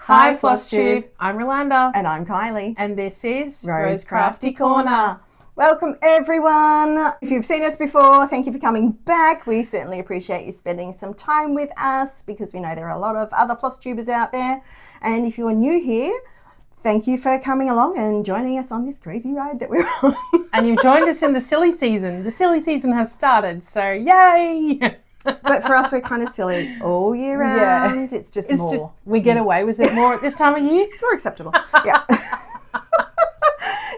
Hi Flosstube, I'm Rolanda. And I'm Kylie. And this is Rose Crafty Corner. Welcome everyone. If you've seen us before, thank you for coming back. We certainly appreciate you spending some time with us because we know there are a lot of other Flosstubers out there. And if you're new here, thank you for coming along and joining us on this crazy ride that we're on. And you've joined us in the silly season. The silly season has started, so yay! But for us, we're kind of silly all year round. Yeah. It's just more. We get away with it more at this time of year. It's more acceptable. Yeah.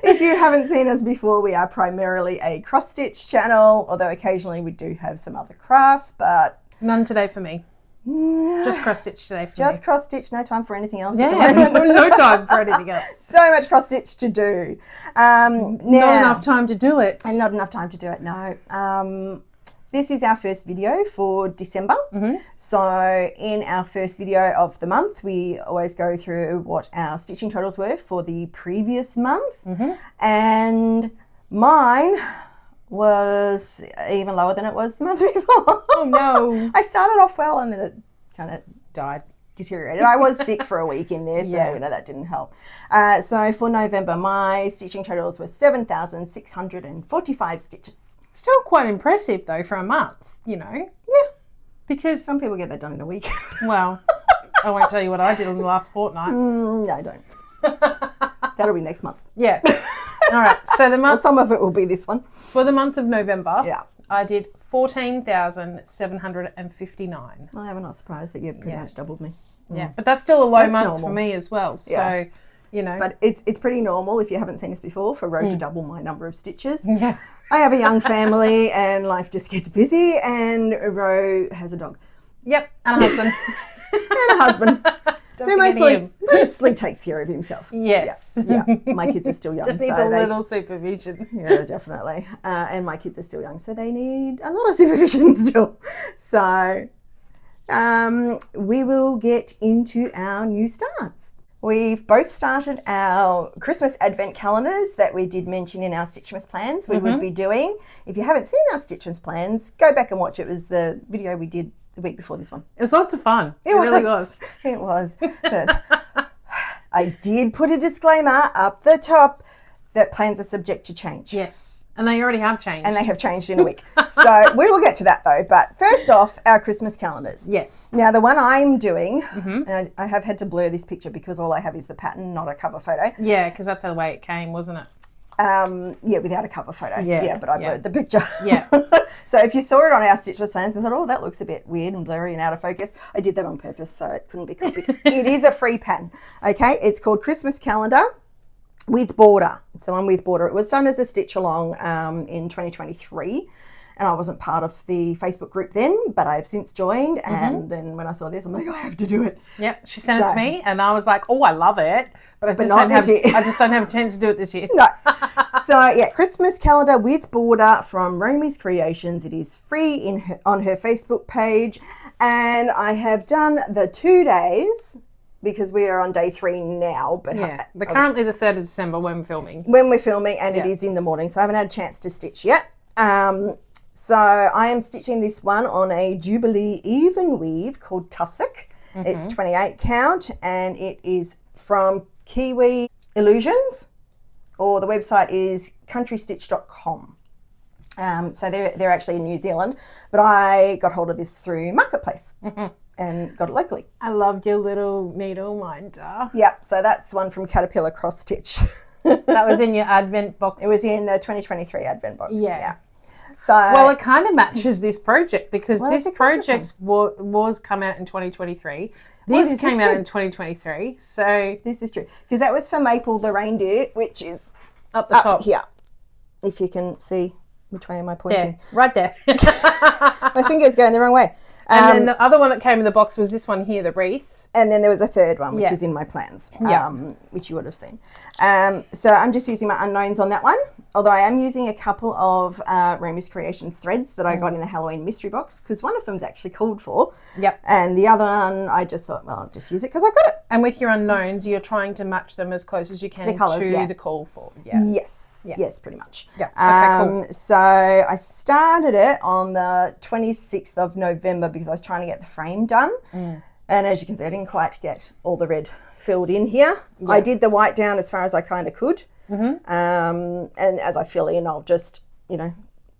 If you haven't seen us before, we are primarily a cross-stitch channel, although occasionally we do have some other crafts, but... None today for me. Just cross-stitch today for me. Just cross-stitch, no time for anything else. Yeah, no time for anything else. So much cross-stitch to do. Not enough time to do it. And not enough time to do it, no. This is our first video for December. Mm-hmm. So in our first video of the month, we always go through what our stitching totals were for the previous month. Mm-hmm. And mine was even lower than it was the month before. Oh no. I started off well and then it kind of died. Deteriorated. I was sick for a week in there, so that didn't help. So for November, my stitching totals were 7,645 stitches. Still quite impressive though for a month, you know. Yeah. Because some people get that done in a week. Well, I won't tell you what I did in the last fortnight. No, don't. That'll be next month. Yeah. All right. So the month. Well, some of it will be this one. For the month of November, yeah, I did 14,759. I am not surprised that you pretty much doubled me. Yeah, but that's still a low month for me as well. So, you know. But it's pretty normal if you haven't seen us before for Ro to double my number of stitches. Yeah. I have a young family and life just gets busy, and Ro has a dog. Yep, and a husband. And a husband. Who mostly takes care of himself. Yes. Yeah. My kids are still young. Just needs a little supervision. Yeah, definitely. And my kids are still young, so they need a lot of supervision still. So we will get into our new starts. We've both started our Christmas advent calendars that we did mention in our Stitchmas plans we would be doing. If you haven't seen our Stitchmas plans, go back and watch it. It was the video we did the week before this one. It was lots of fun. It really was. It was. But I did put a disclaimer up the top that plans are subject to change. Yes. And they already have changed. And they have changed in a week. So we will get to that though. But first off, our Christmas calendars. Yes. Now the one I'm doing, and I have had to blur this picture because all I have is the pattern, not a cover photo. Yeah, because that's the way it came, wasn't it? Yeah, without a cover photo. Yeah, but I blurred the picture. Yeah. So if you saw it on our Stitchless plans and thought, oh, that looks a bit weird and blurry and out of focus, I did that on purpose so it couldn't be copied. It is a free pattern. Okay, it's called Christmas Calendar with Border. It's the one with Border. It was done as a stitch along in 2023. And I wasn't part of the Facebook group then, but I have since joined. And then when I saw this, I'm like, I have to do it. Yep, she sent it to me, and I was like, oh, I love it. But I just don't have a chance to do it this year. No. So, yeah, Christmas Calendar with Border from Romy's Creations. It is free on her Facebook page. And I have done the 2 days because we are on day 3 now. But currently the 3rd of December when we're filming. When we're filming, and it is in the morning, so I haven't had a chance to stitch yet. So I am stitching this one on a Jubilee even weave called Tussock. It's 28 count and it is from Kiwi Illusions, or the website is countrystitch.com. So they're actually in New Zealand, but I got hold of this through Marketplace and got it locally. I loved your little needle minder. Yeah, so that's one from Caterpillar Cross Stitch. That was in your advent box. It was in the 2023 advent box. Yeah. So, well, it kind of matches this project because this project was come out in 2023. This came out in 2023. So this is true because that was for Maple the reindeer, which is up the top here. If you can see which way am I pointing? There, right there. My finger's going the wrong way. And then the other one that came in the box was this one here, the wreath. And then there was a third one, which is in my plans, which you would have seen. So I'm just using my unknowns on that one, although I am using a couple of Romy's Creations threads that I got in the Halloween mystery box, because one of them is actually called for. Yep. And the other one, I just thought, well, I'll just use it because I got it. And with your unknowns, you're trying to match them as close as you can to the call for. Yeah. Yes, pretty much. Yeah. Okay, cool. So I started it on the 26th of November because I was trying to get the frame done. And as you can see, I didn't quite get all the red filled in here. Yep. I did the white down as far as I kind of could. And as I fill in, I'll just, you know,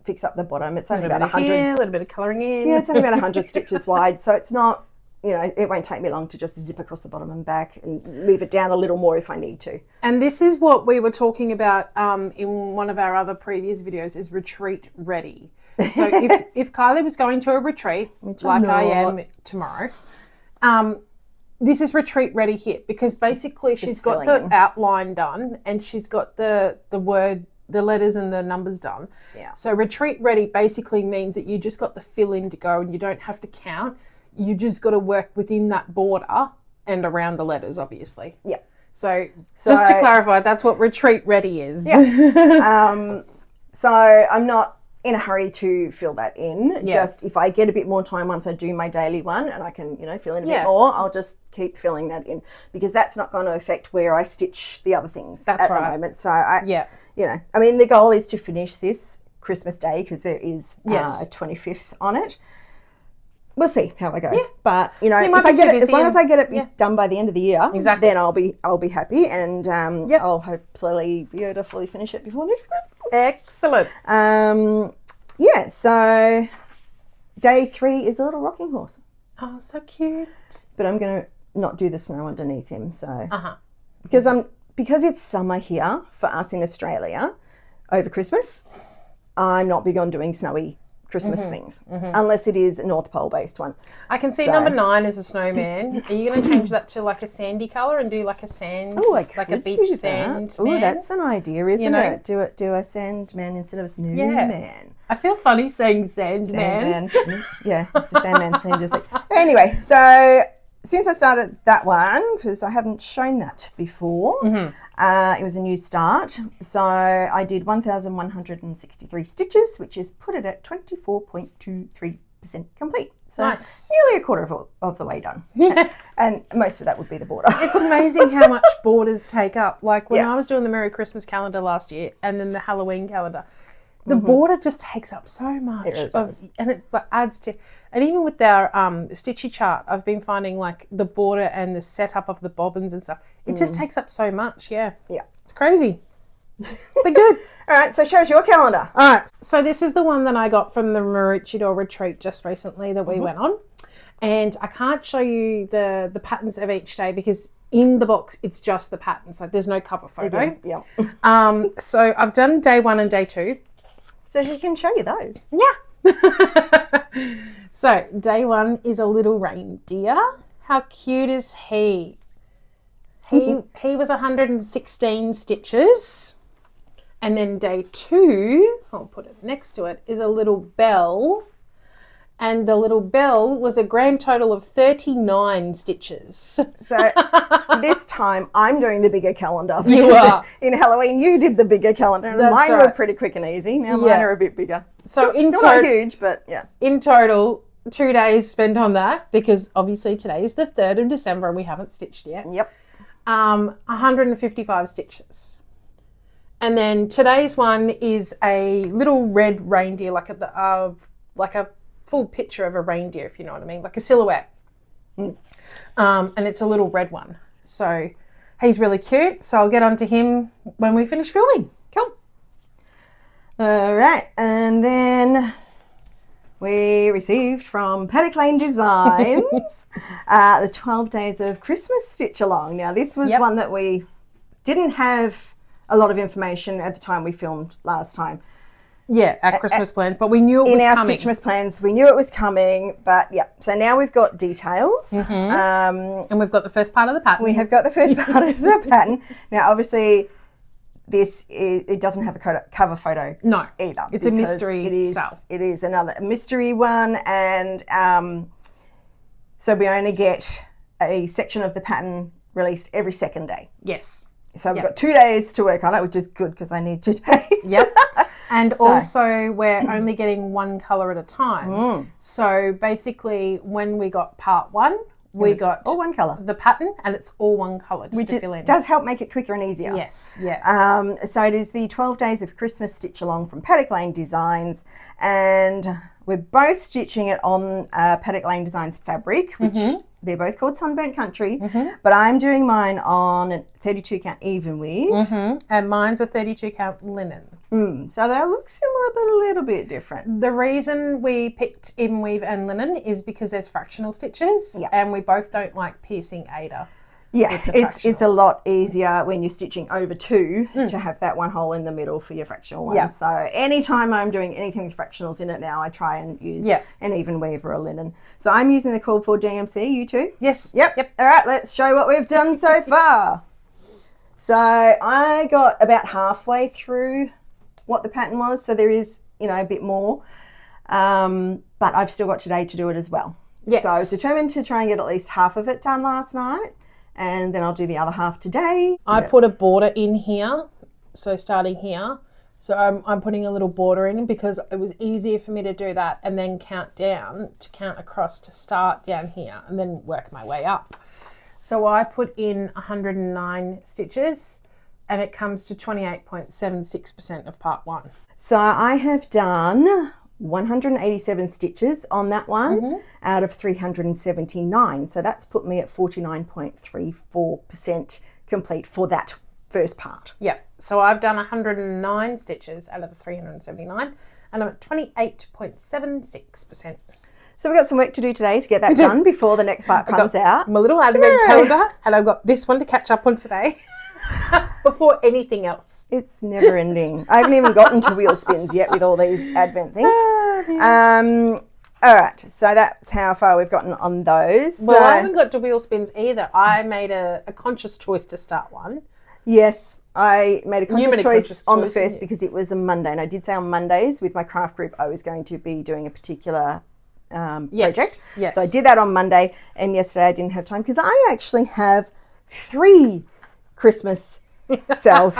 fix up the bottom. It's only about 100. A little bit of colouring in. Yeah, it's only about 100 stitches wide. So it's not, you know, it won't take me long to just zip across the bottom and back and move it down a little more if I need to. And this is what we were talking about in one of our other previous videos, is retreat ready. So if Kylie was going to a retreat, like I am tomorrow, this is retreat ready here, because basically she's got the outline done and she's got the letters and the numbers done. Yeah. So retreat ready basically means that you just got the fill in to go and you don't have to count. You just got to work within that border and around the letters, obviously. Yeah. So just to clarify, that's what retreat ready is. Yeah. So I'm not in a hurry to fill that in. Yeah. Just if I get a bit more time once I do my daily one and I can, you know, fill in a bit more, I'll just keep filling that in, because that's not going to affect where I stitch the other things at the moment. So you know, I mean, the goal is to finish this Christmas Day, because there is a 25th on it. We'll see how I go. Yeah. But, you know, if I get it, as long as I get it done by the end of the year, then I'll be happy, and I'll hopefully beautifully finish it before next Christmas. Excellent. Yeah, so day 3 is a little rocking horse. Oh, so cute. But I'm going to not do the snow underneath him, so because it's summer here for us in Australia over Christmas, I'm not big on doing snowy Christmas things, unless it is a North Pole based one. I can see number 9 is a snowman. Are you going to change that to like a sandy colour and do like a sand, like a beach sand? Oh, that's an idea, isn't it? Do a sand man instead of a snowman. Yeah. I feel funny saying sand man. Yeah, Mr. Sandman. Anyway, so since I started that one, because I haven't shown that before, it was a new start. So I did 1,163 stitches, which is put it at 24.23% complete. So nearly a quarter of the way done. And most of that would be the border. It's amazing how much borders take up. Like when I was doing the Merry Christmas calendar last year and then the Halloween calendar, the border just takes up so much. It really does. And it adds to, and even with our Stitchy chart, I've been finding like the border and the setup of the bobbins and stuff, it just takes up so much. Yeah. It's crazy. But good. All right, so show us your calendar. All right, so this is the one that I got from the Maroochydore retreat just recently that we went on. And I can't show you the patterns of each day because in the box it's just the patterns. Like there's no cover photo. So I've done day 1 and day 2. So she can show you those. Yeah. So day 1 is a little reindeer. How cute is he? He was 116 stitches. And then day 2, I'll put it next to it, is a little bell. And the little bell was a grand total of 39 stitches. So this time I'm doing the bigger calendar. You are. In Halloween you did the bigger calendar and mine were pretty quick and easy. Now mine are a bit bigger. So still not huge, but yeah. In total, 2 days spent on that because obviously today is the 3rd of December and we haven't stitched yet. Yep. 155 stitches. And then today's one is a little red reindeer, like a full picture of a reindeer, if you know what I mean, like a silhouette. And it's a little red one. So he's really cute. So I'll get onto him when we finish filming. Cool. All right. And then we received from Paddock Lane Designs the 12 Days of Christmas Stitch Along. Now, this was one that we didn't have a lot of information at the time we filmed last time. Yeah, our Christmas plans, but we knew it was coming. In our Stitchmas plans, we knew it was coming, but yeah. So now we've got details. And we've got the first part of the pattern. We have got the first part of the pattern. Now, obviously, it doesn't have a cover photo either. It's a mystery cell. It is another mystery one, and so we only get a section of the pattern released every second day. Yes. So we've got 2 days to work on it, which is good because I need 2 days. Yep. And also we're only getting 1 colour at a time. So basically when we got part 1, we got all 1 colour. The pattern and it's all 1 colour just to fill in. Which does help make it quicker and easier. Yes, yes. So it is the 12 Days of Christmas Stitch Along from Paddock Lane Designs, and we're both stitching it on Paddock Lane Designs fabric, which They're both called Sunburnt Country, but I'm doing mine on 32 count even weave. And mine's a 32 count linen. So they look similar, but a little bit different. The reason we picked even weave and linen is because there's fractional stitches, and we both don't like piercing Ada. Yeah, it's a lot easier when you're stitching over two to have that one hole in the middle for your fractional one. So anytime I'm doing anything with fractionals in it now, I try and use an even weave or a linen. So I'm using the called for DMC, you too? Yes. Yep. All right, let's show what we've done so far. So I got about halfway through what the pattern was. So there is, you know, a bit more, but I've still got today to do it as well. Yes. So I was determined to try and get at least half of it done last night. And then I'll do the other half today. I put a border in here, so starting here. So I'm putting a little border in because it was easier for me to do that and then count down to count across to start down here and then work my way up. So I put in 109 stitches and it comes to 28.76% of part 1. So I have done 187 stitches on that one out of 379. So that's put me at 49.34% complete for that first part. Yeah. So I've done 109 stitches out of the 379 and I'm at 28.76%. So we've got some work to do today to get that done before the next part comes out. My little advent calendar and I've got this one to catch up on today. Before anything else. It's never ending. I haven't even gotten to wheel spins yet with all these advent things. All right, so that's how far we've gotten on those. Well, I haven't got to wheel spins either. I made a conscious choice to start one. Yes, I made a conscious choice on the first because it was a Monday, and I did say on Mondays with my craft group I was going to be doing a particular project. Yes. So I did that on Monday, and yesterday I didn't have time because I actually have 3 Christmas sales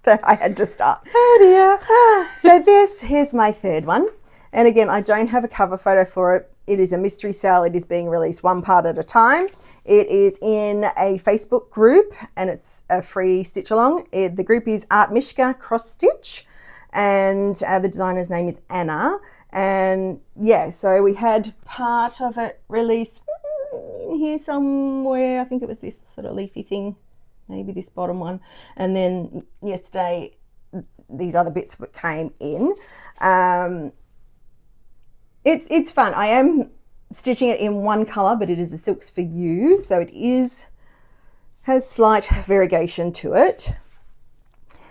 that I had to start. Oh dear. So here's my third one. And again, I don't have a cover photo for it. It is a mystery sale. It is being released one part at a time. It is in a Facebook group and it's a free stitch along. The group is Art Mishka Crossstitch and the designer's name is Anna. And yeah, so we had part of it released here somewhere. I think it was this sort of leafy thing, maybe this bottom one. And then yesterday, these other bits came in. It's fun. I am stitching it in one colour, but it is a Silks for You, so it has slight variegation to it.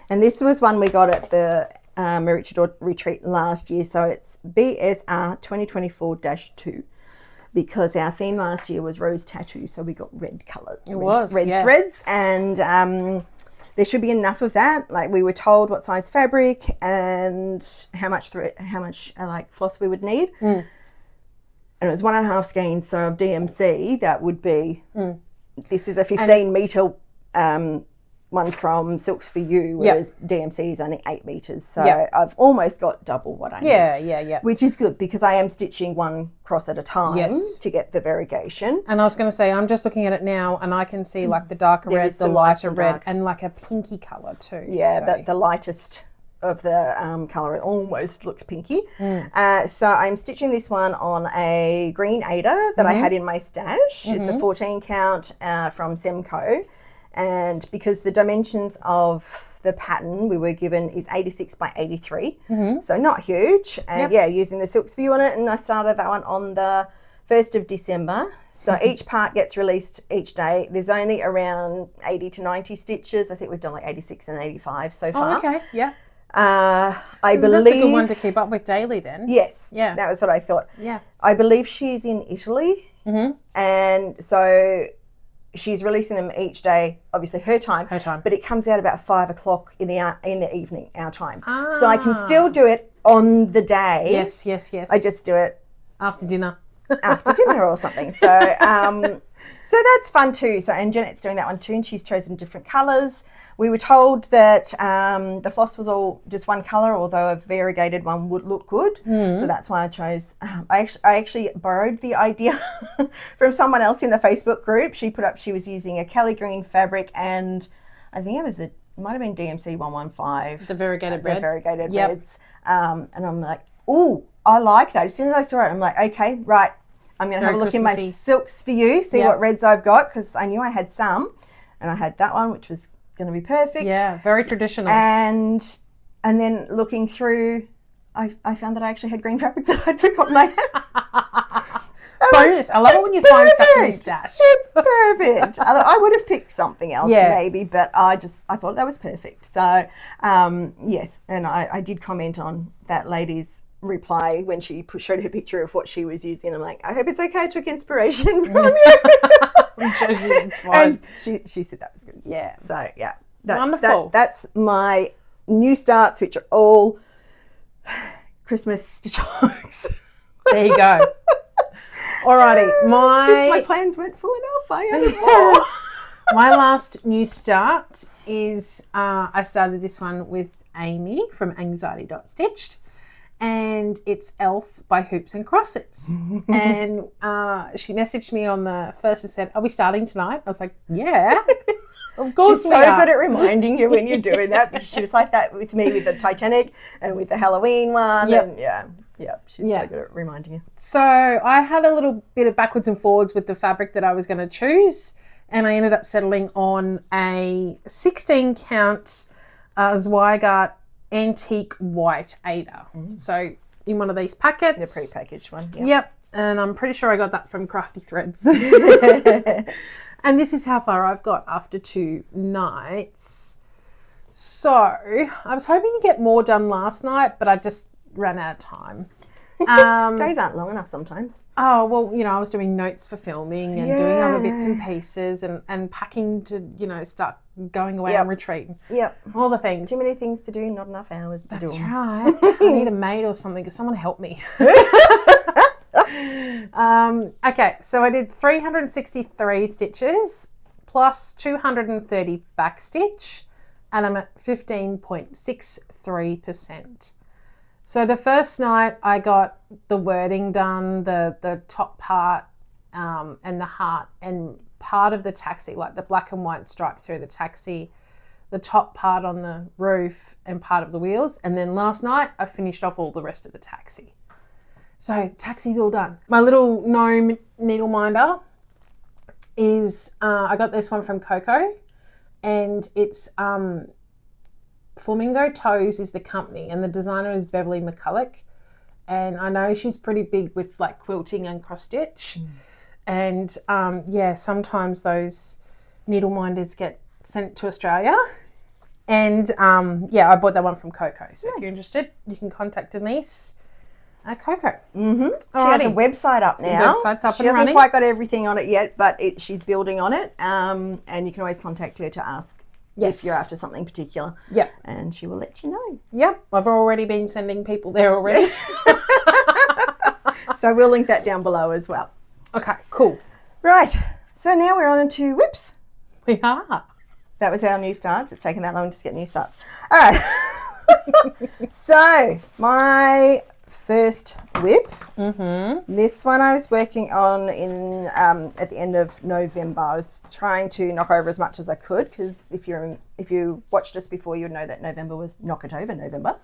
And this was one we got at the Marichdor retreat last year, so it's BSR 2024-2. Because our theme last year was rose tattoo, so we got red colour. Red threads, and there should be enough of that. Like we were told what size fabric and how much like floss we would need, and it was 1.5 skeins. So of DMC, that would be. This is a 15 metre one from Silks for You, whereas DMC is only 8 meters. So I've almost got double what I need. Yeah. Which is good because I am stitching one cross at a time to get the variegation. And I was going to say, I'm just looking at it now and I can see like the darker red, the lighter red, and like a pinky colour too. Yeah, so. the lightest of the colour, it almost looks pinky. So I'm stitching this one on a green Ada that I had in my stash. It's a 14 count from Semco. And because the dimensions of the pattern we were given is 86 by 83, so not huge. And using the Silks for You on it, and I started that one on the 1st of December. So each part gets released each day. There's only around 80 to 90 stitches. I think we've done like 86 and 85 so far. Oh, okay, yeah. I believe that's a good one to keep up with daily then. Yes, that was what I thought. Yeah. I believe she's in Italy, and so she's releasing them each day, obviously her time, but it comes out about 5 o'clock in the evening, our time. So I can still do it on the day. Yes. I just do it after dinner. After dinner or something. So so that's fun too. So and Janet's doing that one too, and she's chosen different colours. We were told that the floss was all just one colour, although a variegated one would look good. So that's why I chose. I actually borrowed the idea from someone else in the Facebook group. She put up she was using a Kelly green fabric, and I think it might have been DMC 115. The variegated red. The variegated reds. And I'm like, ooh, I like that. As soon as I saw it, I'm like, okay, right. I'm going to Very have a look in my Christmassy. silks for you, see Yep. what reds I've got, because I knew I had some, and I had that one, which was going to be perfect. Yeah, very traditional. And then looking through, I found that I actually had green fabric that I'd forgotten I had. Bonus. I love it when you find stuff in your stash. It's perfect. I would have picked something else maybe, but I thought that was perfect. So, yes, and I did comment on that lady's reply when she showed her picture of what she was using. I'm like, I hope it's okay. I took inspiration from you. I'm sure it's fine. And she said that was good. Yeah. So, yeah. Wonderful. That's my new starts, which are all Christmas stitch hooks. There you go. Alrighty, My plans weren't full enough. I added more. my last new start is I started this one with Amy from Anxiety.Stitched, and it's Elf by Hoops and Crosses. And she messaged me on the first and said, "Are we starting tonight?" I was like, "Yeah, of course She's we so are." good at reminding you when you're doing that. But she was like that with me with the Titanic and with the Halloween one. Yep. And she's so good at reminding you. So I had a little bit of backwards and forwards with the fabric that I was going to choose, and I ended up settling on a 16 count Zweigart antique white Ada. So in one of these packets. The pre-packaged one. Yep. And I'm pretty sure I got that from Crafty Threads. And this is how far I've got after 2 nights. So I was hoping to get more done last night, but I just ran out of time. Days aren't long enough sometimes. Oh, well, I was doing notes for filming and doing other bits and pieces and packing to, start going away on retreat. Yep. All the things. Too many things to do, not enough hours to do. That's right. I need a maid or something. Because someone help me. Okay, so I did 363 stitches plus 230 backstitch, and I'm at 15.63%. So the first night I got the wording done, the top part and the heart and part of the taxi, like the black and white stripe through the taxi, the top part on the roof and part of the wheels. And then last night I finished off all the rest of the taxi. So the taxi's all done. My little gnome needle minder is, I got this one from Coco, and it's Flamingo Toes is the company, and the designer is Beverly McCulloch. And I know she's pretty big with like quilting and cross stitch. And sometimes those needle minders get sent to Australia. And I bought that one from Coco. So if you're interested, you can contact Denise at Coco. Mm-hmm. She has a website up now. The website's up she and hasn't running. quite got everything on it yet, but she's building on it. And you can always contact her to ask if you're after something particular. Yep. And she will let you know. Yep. I've already been sending people there already. So we'll link that down below as well. Okay, cool. Right. So now we're on to whips. We are. That was our new starts. It's taken that long to get new starts. All right. So my first whip. This one I was working on in at the end of November. I was trying to knock over as much as I could, because if you watched us before, you'd know that November was Knock It Over November.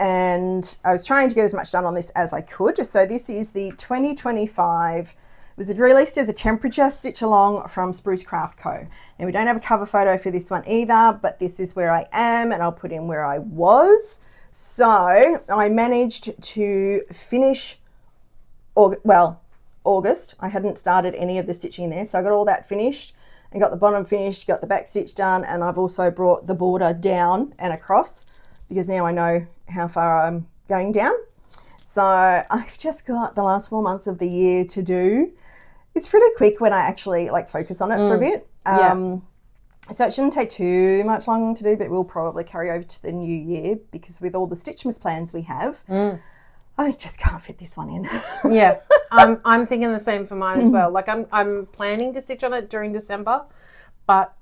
And I was trying to get as much done on this as I could. So this is the 2025. It was released as a temperature stitch along from Spruce Craft Co. And we don't have a cover photo for this one either, but this is where I am, and I'll put in where I was. So I managed to finish, August. I hadn't started any of the stitching there, so I got all that finished and got the bottom finished, got the back stitch done, and I've also brought the border down and across, because now I know how far I'm going down. So I've just got the last 4 months of the year to do. It's pretty quick when I actually focus on it for a bit. So it shouldn't take too much long to do, but we'll probably carry over to the new year, because with all the Stitchmas plans we have, I just can't fit this one in. Yeah, I'm thinking the same for mine as well. Like I'm planning to stitch on it during December, but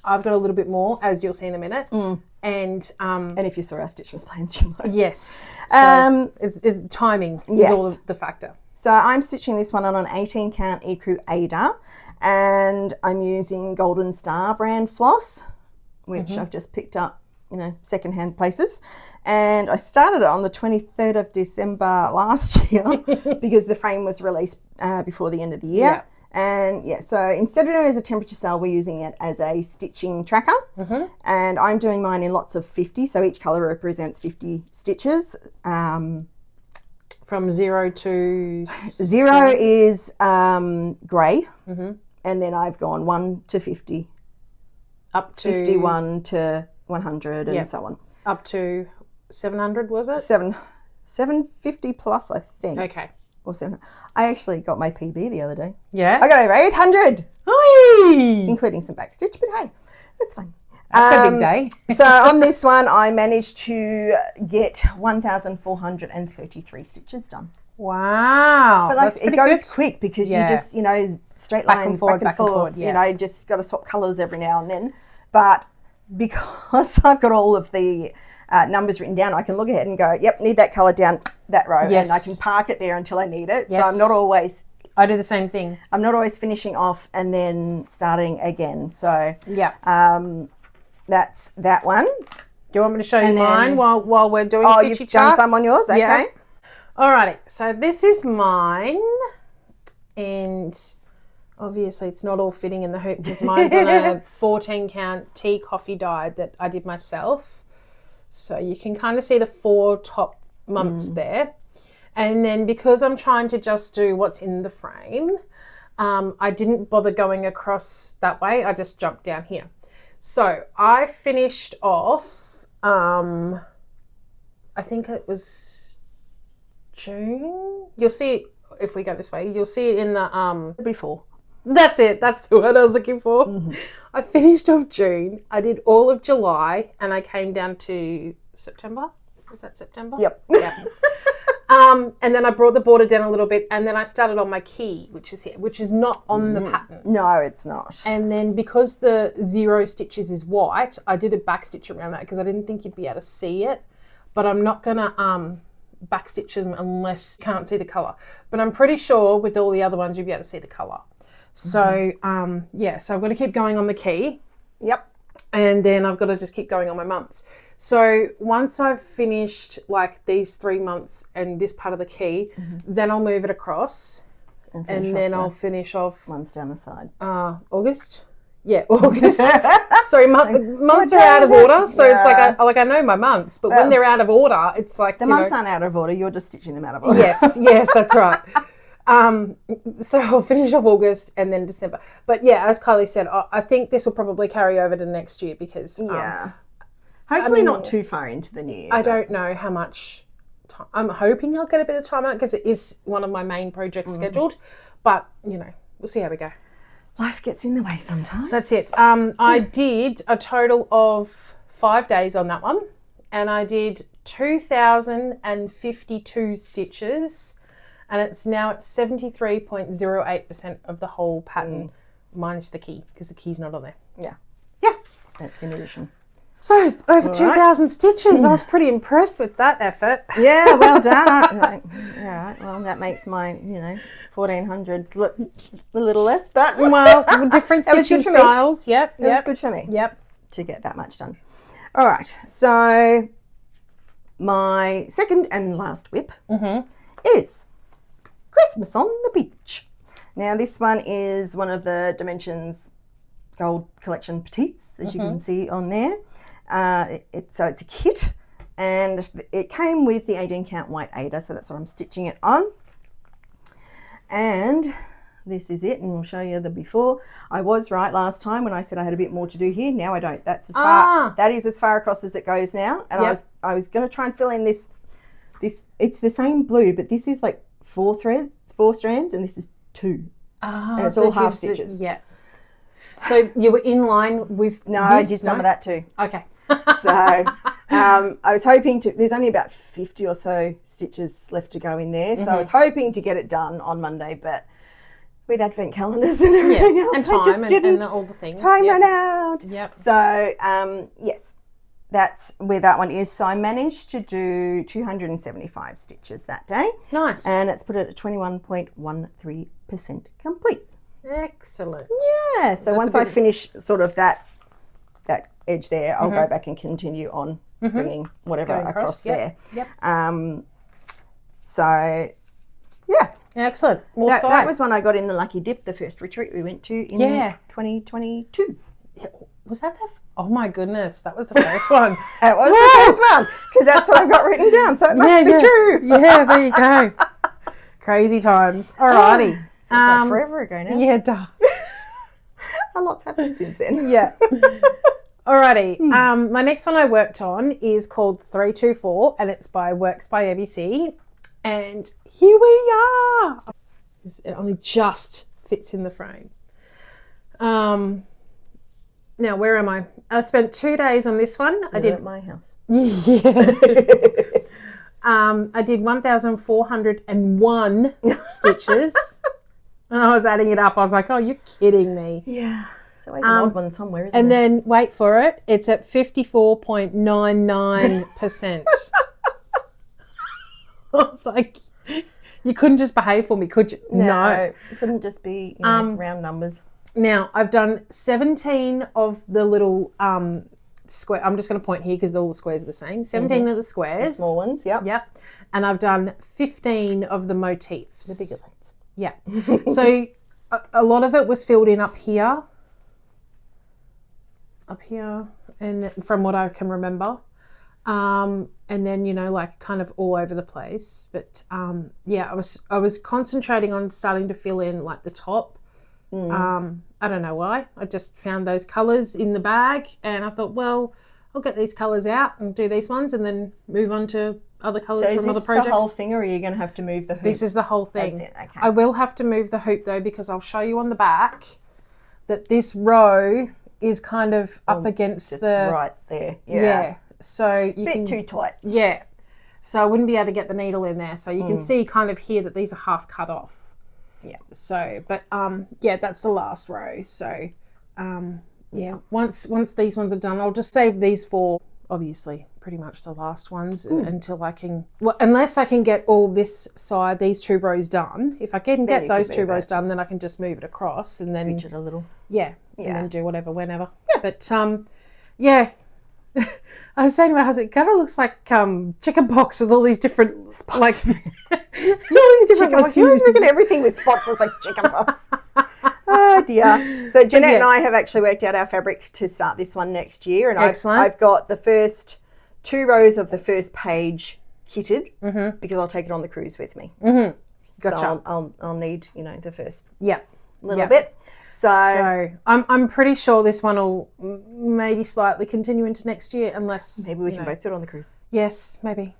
I've got a little bit more, as you'll see in a minute. And if you saw our Stitchmas plans, you know. yes, so it's timing is all the factor. So I'm stitching this one on an 18 count Ecru Ada, and I'm using Golden Star brand floss, which I've just picked up, secondhand places. And I started it on the 23rd of December last year because the frame was released before the end of the year. Yeah. And yeah, so instead of doing it as a temperature cell, we're using it as a stitching tracker. And I'm doing mine in lots of 50. So each colour represents 50 stitches. From 0 to 0 is grey. And then I've gone 1 to 50. Up to 51 to 100 and so on. Up to 700, was it? 750 plus, I think. Okay. Or 700. I actually got my PB the other day. Yeah? I got over 800, Oi! including some backstitch, but hey, that's fine. That's a big day. So on this one, I managed to get 1,433 stitches done. Wow. But like, that's it pretty goes good. quick because Yeah. you just, you know, straight lines, back and forth. yeah. You know, just got to swap colours every now and then. But because I've got all of the numbers written down, I can look ahead and go, yep, need that colour down that row. Yes. And I can park it there until I need it. Yes. So I'm not always... I do the same thing. I'm not always finishing off and then starting again. So Yeah. that's that one. Do you want me to show you And mine then- while we're doing Oh, Stitchy you've done chart? some on yours? Okay. Yeah. Alrighty, so this is mine, and obviously it's not all fitting in the hoop because mine's on a 14 count tea coffee dye that I did myself. So you can kind of see the 4 top months there. And then because I'm trying to just do what's in the frame, I didn't bother going across that way. I just jumped down here. So I finished off, I think it was June. You'll see it if we go this way. You'll see it in the Before. That's it. That's the word I was looking for. I finished off June. I did all of July, and I came down to September. Is that September? Yep. Yeah. And then I brought the border down a little bit, and then I started on my key, which is here, which is not on the pattern. No, it's not. And then because the 0 stitches is white, I did a back stitch around that because I didn't think you'd be able to see it. But I'm not gonna back stitch them unless you can't see the colour. But I'm pretty sure with all the other ones you'll be able to see the colour. So yeah, so I've got to keep going on the key. Yep. And then I've got to just keep going on my months. So once I've finished like these 3 months and this part of the key, then I'll move it across, and then I'll finish off One's down the side. August. Yeah, August. Sorry, months are out of order, so it's like I know my months, but when they're out of order, it's like The months aren't out of order. You're just stitching them out of order. Yes, that's right. So I'll finish off August and then December. But yeah, as Kylie said, I think this will probably carry over to next year because Hopefully not too far into the new year. I don't know how much time. I'm hoping I'll get a bit of time out because it is one of my main projects scheduled. But, you know, we'll see how we go. Life gets in the way sometimes. That's it. I did a total of 5 days on that one, and I did 2,052 stitches, and it's now at 73.08% of the whole pattern, minus the key, because the key's not on there. Yeah. That's in addition. So, over 2,000 stitches. I was pretty impressed with that effort. Yeah, well done. All right. Well, that makes my, 1,400 look a little less, but Well, different That was stitching good for me. styles. Yep. it was good for me Yep. to get that much done. All right. So my second and last whip is Christmas on the Beach. Now, this one is one of the Dimensions Gold Collection Petites, as you can see on there. So it's a kit, and it came with the 18 count white Ada, so that's what I'm stitching it on. And this is it, and we'll show you the before. I was right last time when I said I had a bit more to do here. Now I don't. That's as far. That is as far across as it goes now. And I was going to try and fill in this. It's the same blue, but this is like 4 strands, and this is 2. And it's all half stitches. So you were in line with No, this, I did some of that too. Okay. So I was hoping to, there's only about 50 or so stitches left to go in there. So I was hoping to get it done on Monday, but with advent calendars and everything else, and I just didn't. and all the things. Time ran out. Yep. So yes, that's where that one is. So I managed to do 275 stitches that day. Nice. And it's put it at 21.13% complete. Excellent. Yeah. So once I finish sort of that edge there, I'll go back and continue on bringing whatever Going across yep. there. Yep. So, yeah. Excellent. Well, That was one I got in the Lucky Dip, the first retreat we went to in 2022. Was that oh my goodness, that was the first one. That was the first one, because that's what I've got written down, so it must be true. Yeah, there you go. Crazy times. Alrighty. Feels like forever ago now. Yeah, it does. A lot's happened since then. Yeah. Alrighty. My next one I worked on is called 324, and it's by Works by ABC. And here we are. It only just fits in the frame. Now, where am I? I spent 2 days on this one. I did at my house. Yeah. I did 1,401 stitches. And I was adding it up. I was like, oh, you're kidding me. Yeah. It's always an odd one somewhere, isn't and it? then, wait for it, it's at 54.99%. I was like, you couldn't just behave for me, could you? No. It couldn't just be round numbers. Now, I've done 17 of the little square. I'm just going to point here because all the squares are the same. 17 of the squares. The small ones, yep. Yep. And I've done 15 of the motifs. The bigger ones. Yeah. So a lot of it was filled in up here, and from what I can remember. And then, like kind of all over the place. But yeah, I was concentrating on starting to fill in like the top. I don't know why. I just found those colours in the bag and I thought, well, I'll get these colours out and do these ones and then move on to other colours from other projects. So is this the whole thing, or are you going to have to move the hoop? This is the whole thing. That's it, okay. I will have to move the hoop though, because I'll show you on the back that this row is kind of up against just the... right there. Yeah. So you Bit too tight. Yeah. So I wouldn't be able to get the needle in there. So you can see kind of here that these are half cut off. Yeah. So, but yeah, that's the last row. So, yeah, once these ones are done, I'll just save these for obviously pretty much the last ones until I can. Well, unless I can get all this side, these 2 rows done. If I can get those 2 rows done, then I can just move it across and then pitch it a little. Yeah, and then do whatever whenever. Yeah. But yeah. I was saying to my husband, it kind of looks like chicken pox with all these different spots. Like all these different ones. You always making everything with spots looks like chicken pox. Oh dear. So Jeanette and I have actually worked out our fabric to start this one next year, and I've got the first 2 rows of the first page kitted because I'll take it on the cruise with me. Gotcha. So I'll need the first little bit. So I'm pretty sure this one will maybe slightly continue into next year, unless maybe we can both do it on the cruise. Yes, maybe.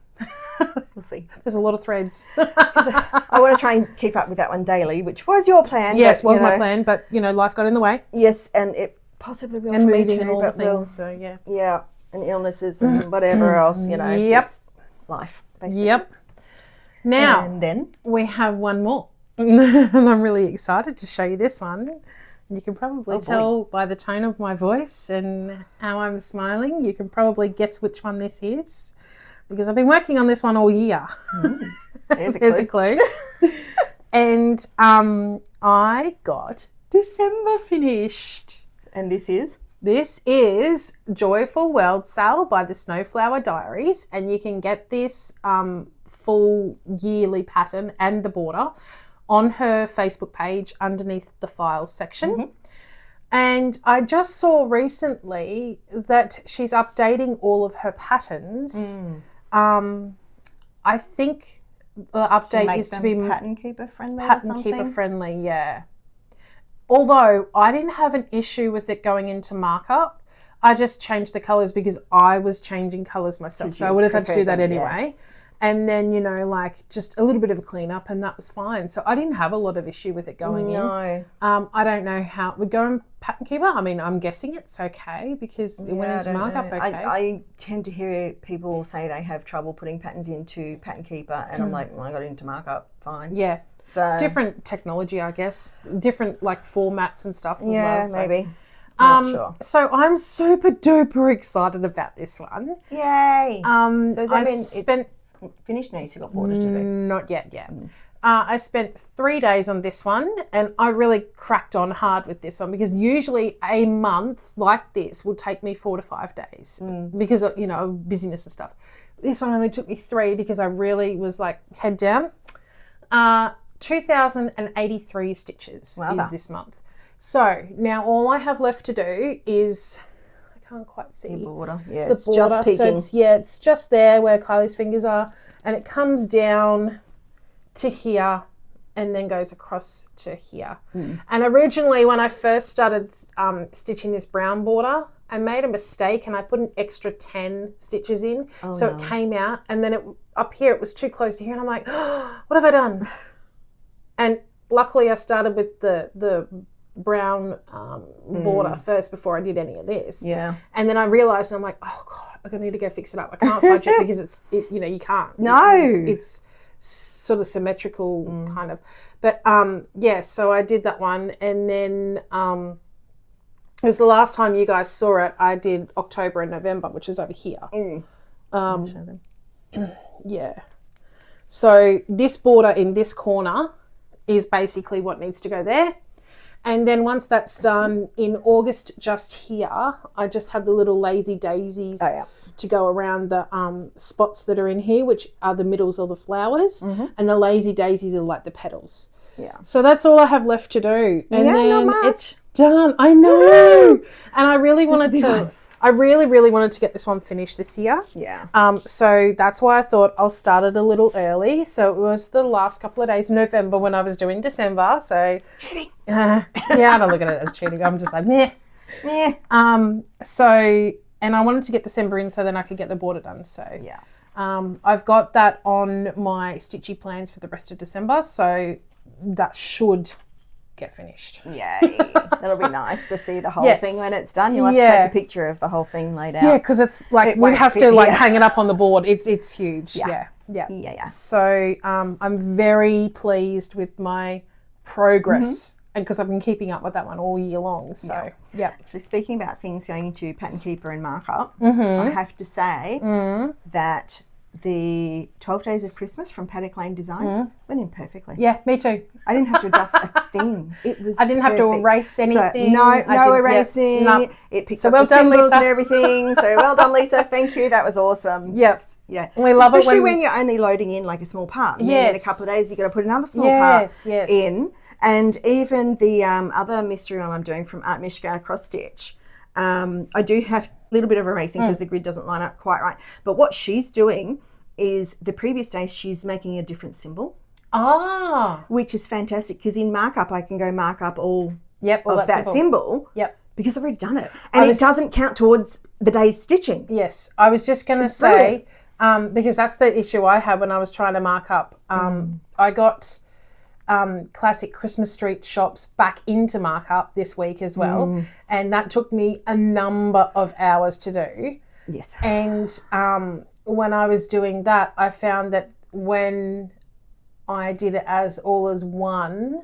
We'll see. There's a lot of threads. I want to try and keep up with that one daily, which was your plan. Yes, was my plan, but life got in the way. Yes, and it possibly will and for moving me too, and all but the things. So yeah, and illnesses and whatever else, just life. Basically. Yep. Now, and then we have one more, and I'm really excited to show you this one. You can probably tell by the tone of my voice and how I'm smiling. You can probably guess which one this is, because I've been working on this one all year. There's a clue. And I got December finished. And this is? This is Joyful World Sale by the Snowflower Diaries, and you can get this full yearly pattern and the border on her Facebook page underneath the files section. And I just saw recently that she's updating all of her patterns. I think the update is to be pattern keeper friendly. Pattern keeper friendly, yeah. Although I didn't have an issue with it going into markup. I just changed the colours because I was changing colours myself. So I would have had to do that anyway. Yeah. And then, just a little bit of a clean up, and that was fine. So I didn't have a lot of issue with it going in. I don't know how it would go in Pattern Keeper. I mean, I'm guessing it's okay because it went into markup okay. I tend to hear people say they have trouble putting patterns into Pattern Keeper, and I'm like, well, I got it into markup, fine. Yeah. So different technology, I guess. Different formats and stuff as well. Yeah, maybe. Not sure. So I'm super duper excited about this one. Yay. So I spent finished now, you still got borders to do? Not yet, yeah. I spent 3 days on this one, and I really cracked on hard with this one because usually a month like this will take me 4 to 5 days because of, you know, of busyness and stuff. This one only took me 3 because I really was like head down. 2,083 stitches is this month. So now all I have left to do is, I can't quite see the border. Yeah, the border. Just peeking. So it's just there where Kylie's fingers are, and it comes down to here and then goes across to here. And originally when I first started stitching this brown border, I made a mistake and I put an extra 10 stitches in. It came out, and then up here it was too close to here, and I'm like, oh, what have I done? And luckily I started with the brown border first before I did any of this. Yeah. And then I realised, and I'm like, oh God, I'm going to need to go fix it up. I can't fudge it because you know, you can't. No. It's sort of symmetrical kind of. But so I did that one, and then it was the last time you guys saw it. I did October and November, which is over here. I'll show them. Yeah. So this border in this corner is basically what needs to go there. And then once that's done in August, just here, I just have the little lazy daisies to go around the spots that are in here, which are the middles of the flowers, and the lazy daisies are like the petals. Yeah. So that's all I have left to do. And then not much. it's done. I know. And I really wanted to. I really wanted to get this one finished this year. Yeah. So that's why I thought I'll start it a little early. So it was the last couple of days of November when I was doing December. So Cheating. yeah, I don't look at it as cheating. I'm just like, meh. So, and I wanted to get December in so then I could get the border done. So yeah. I've got that on my Stitchy plans for the rest of December. So that should get finished. Yay. That'll be nice to see the whole thing when it's done. You'll have to take a picture of the whole thing laid out. Yeah, because it's like we have to like hang it up on the board. It's huge. Yeah. So I'm very pleased with my progress, and because I've been keeping up with that one all year long. So yeah. Actually, speaking about things going into Pattern Keeper and markup, I have to say that the 12 Days of Christmas from Paddock Lane Designs went in perfectly. Yeah, me too. I didn't have to adjust a thing. It was I didn't have to erase anything. So, no erasing. No. It picked up the symbols and everything. So well done, Lisa. Thank you. That was awesome. Yes. Yeah. We love Especially it when you're only loading in like a small part. And then in a couple of days, you've got to put another small part in. And even the other mystery one I'm doing from Art Mishka Crossstitch, I do have a little bit of erasing because the grid doesn't line up quite right. But what she's doing is the previous day she's making a different symbol. Which is fantastic because in markup I can go mark up all of that symbol. Because I've already done it. And it doesn't count towards the day's stitching. Yes. I was just going to say, because that's the issue I had when I was trying to mark up. I got classic Christmas Street shops back into markup this week as well. And that took me a number of hours to do. Yes. And when I was doing that, I found that when I did it as all as one,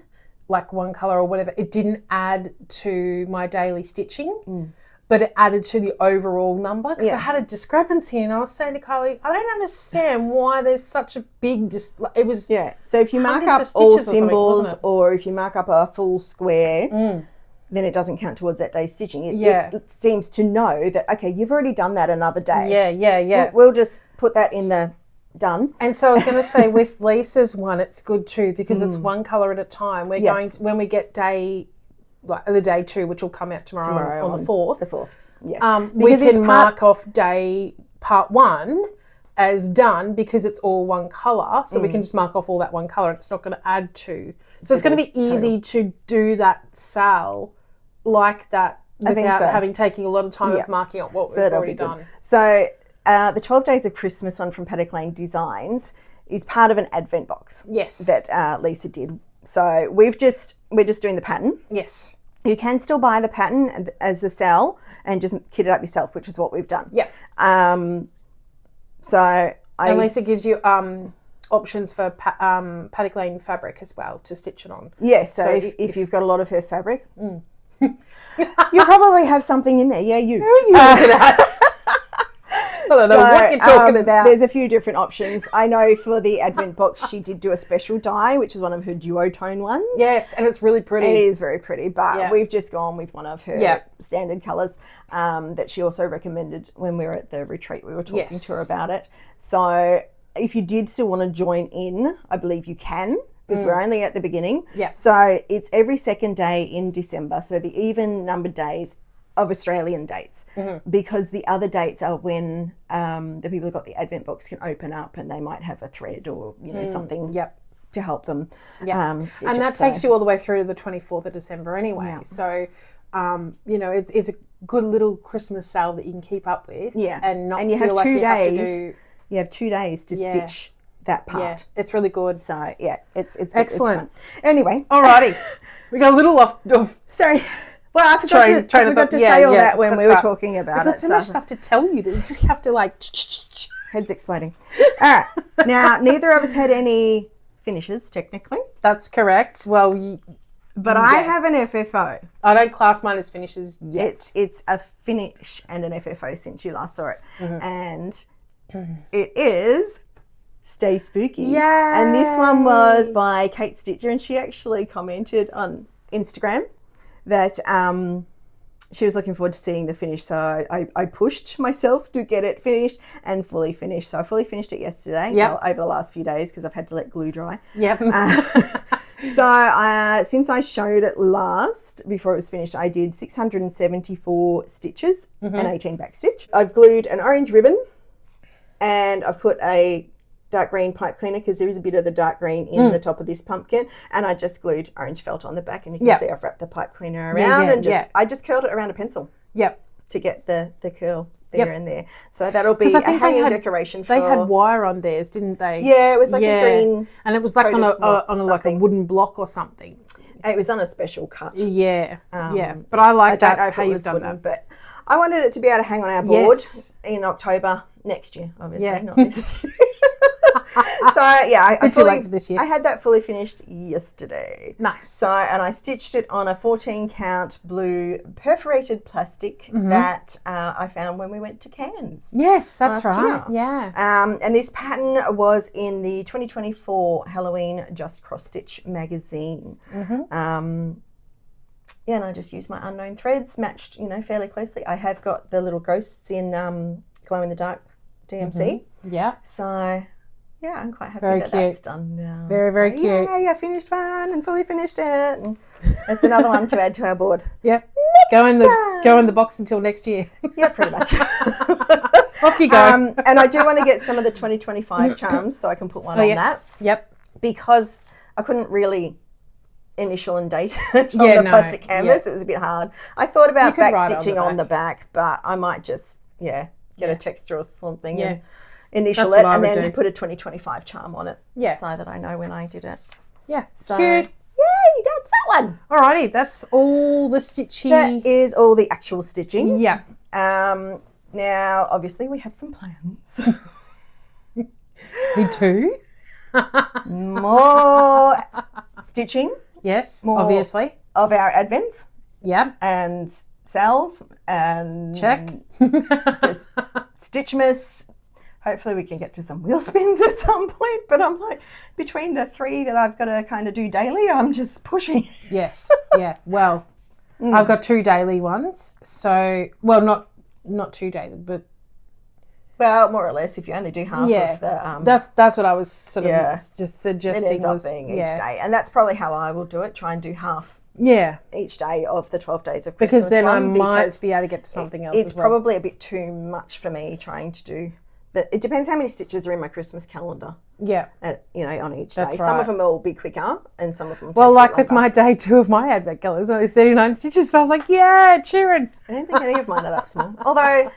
like one colour or whatever, it didn't add to my daily stitching, but it added to the overall number because I had a discrepancy, and I was saying to Kylie, I don't understand why there's such a big it was so if you mark up all symbols or if you mark up a full square, then it doesn't count towards that day's stitching. It seems to know that, okay, you've already done that another day. We'll just put that in the done. And so I was going to say with Lisa's one, it's good too because it's one colour at a time. We're going to, when we get the day 2, which will come out tomorrow on the 4th. The 4th, we can mark off day part 1 as done because it's all one colour. So we can just mark off all that one colour and it's not going to add to. So it's going to be easy to do that sal like that without having taken a lot of time of marking up what we've already done. So the 12 Days of Christmas one from Paddock Lane Designs is part of an advent box that Lisa did. So we're just doing the pattern. Yes. You can still buy the pattern as a sal and just kit it up yourself, which is what we've done. Yeah. And Lisa gives you options for Paddock Lane fabric as well to stitch it on. Yes, so if you've got a lot of her fabric, you probably have something in there. Yeah, you. Look at that. don't know what you're talking about. There's a few different options. I know for the Advent box, she did do a special die, which is one of her duotone ones. Yes, and it's really pretty. It is very pretty, but we've just gone with one of her standard colours that she also recommended when we were at the retreat. We were talking to her about it. So if you did still want to join in, I believe you can, because we're only at the beginning. Yeah. So it's every second day in December, so the even numbered days of Australian dates, because the other dates are when the people who got the Advent box can open up and they might have a thread or something to help them stitch and that it. takes you all the way through to the 24th of December anyway. So it's a good little Christmas sale that you can keep up with and not you feel have like 2 you have to days. do... You have 2 days to stitch that part. Yeah, it's really good. So it's excellent. It's fun. Anyway, alrighty, we got a little off. Sorry. Well, I forgot to say all that when we were talking about it. There's so much stuff to tell you that you just have to head's exploding. All right. Now, neither of us had any finishes technically. That's correct. Well, but I have an FFO. I don't class mine as finishes yet. It's a finish and an FFO since you last saw it, and it is Stay Spooky. Yay! And this one was by Kate Stitcher, and she actually commented on Instagram that she was looking forward to seeing the finish. So I pushed myself to get it finished and fully finished. So I fully finished it yesterday, over the last few days, because I've had to let glue dry. Yep. So since I showed it last, before it was finished, I did 674 stitches and 18 backstitch. I've glued an orange ribbon and I've put a dark green pipe cleaner, because there is a bit of the dark green in the top of this pumpkin, and I just glued orange felt on the back, and you can see I've wrapped the pipe cleaner around I just curled it around a pencil to get the curl there and there. So that'll be a hanging decoration for... They had wire on theirs, didn't they? Yeah, it was like a green... And it was like on a like a wooden block or something. It was on a special cut. Yeah, But I like that, I don't know if how it you've was done wooden, that. but I wanted it to be able to hang on our board in October next year, obviously, not this year. So I had that fully finished yesterday. Nice. So, and I stitched it on a 14 count blue perforated plastic that I found when we went to Cairns. Yes, that's right. Year. Yeah. And this pattern was in the 2024 Halloween Just Crossstitch magazine. And I just used my unknown threads, matched, fairly closely. I have got the little ghosts in glow in the dark DMC. Yeah. So, yeah, I'm quite happy that's done now. Very cute. Yeah, I finished one and fully finished it. And that's another one to add to our board. Yep. Go in the box until next year. Yeah, pretty much. Off you go. And I do want to get some of the 2025 charms, so I can put one on that. Yep. Because I couldn't really initial and date on the plastic canvas. It was a bit hard. I thought about back stitching on the back, but I might just get a texture or something and initial it, and then put a 2025 charm on it, so that I know when I did it. Yeah, so cute. Yay, that's that one. Alrighty, that's all the stitching. That is all the actual stitching. Yeah. Now, obviously, we have some plans. Me too. More stitching. Yes, more obviously. Of our advents. Yeah. And sales and check. Just Stitchmas. Hopefully we can get to some wheel spins at some point, but I'm like, between the 3 that I've got to kind of do daily, I'm just pushing. Yes, yeah. Well, I've got 2 daily ones, so, well, not 2 daily, but... Well, more or less, if you only do half of the... that's what I was sort of just suggesting. It ends up being each day, and that's probably how I will do it, try and do half each day of the 12 days of Christmas. Because then I might be able to get to something else It's probably a bit too much for me trying to do... It depends how many stitches are in my Christmas calendar. Yeah. On each That's day. right. Some of them will be quicker and some of them Well, like with my day 2 of my advent calendar, it's only 39 stitches, so I was like, yeah, cheering. I don't think any of mine are that small. Although,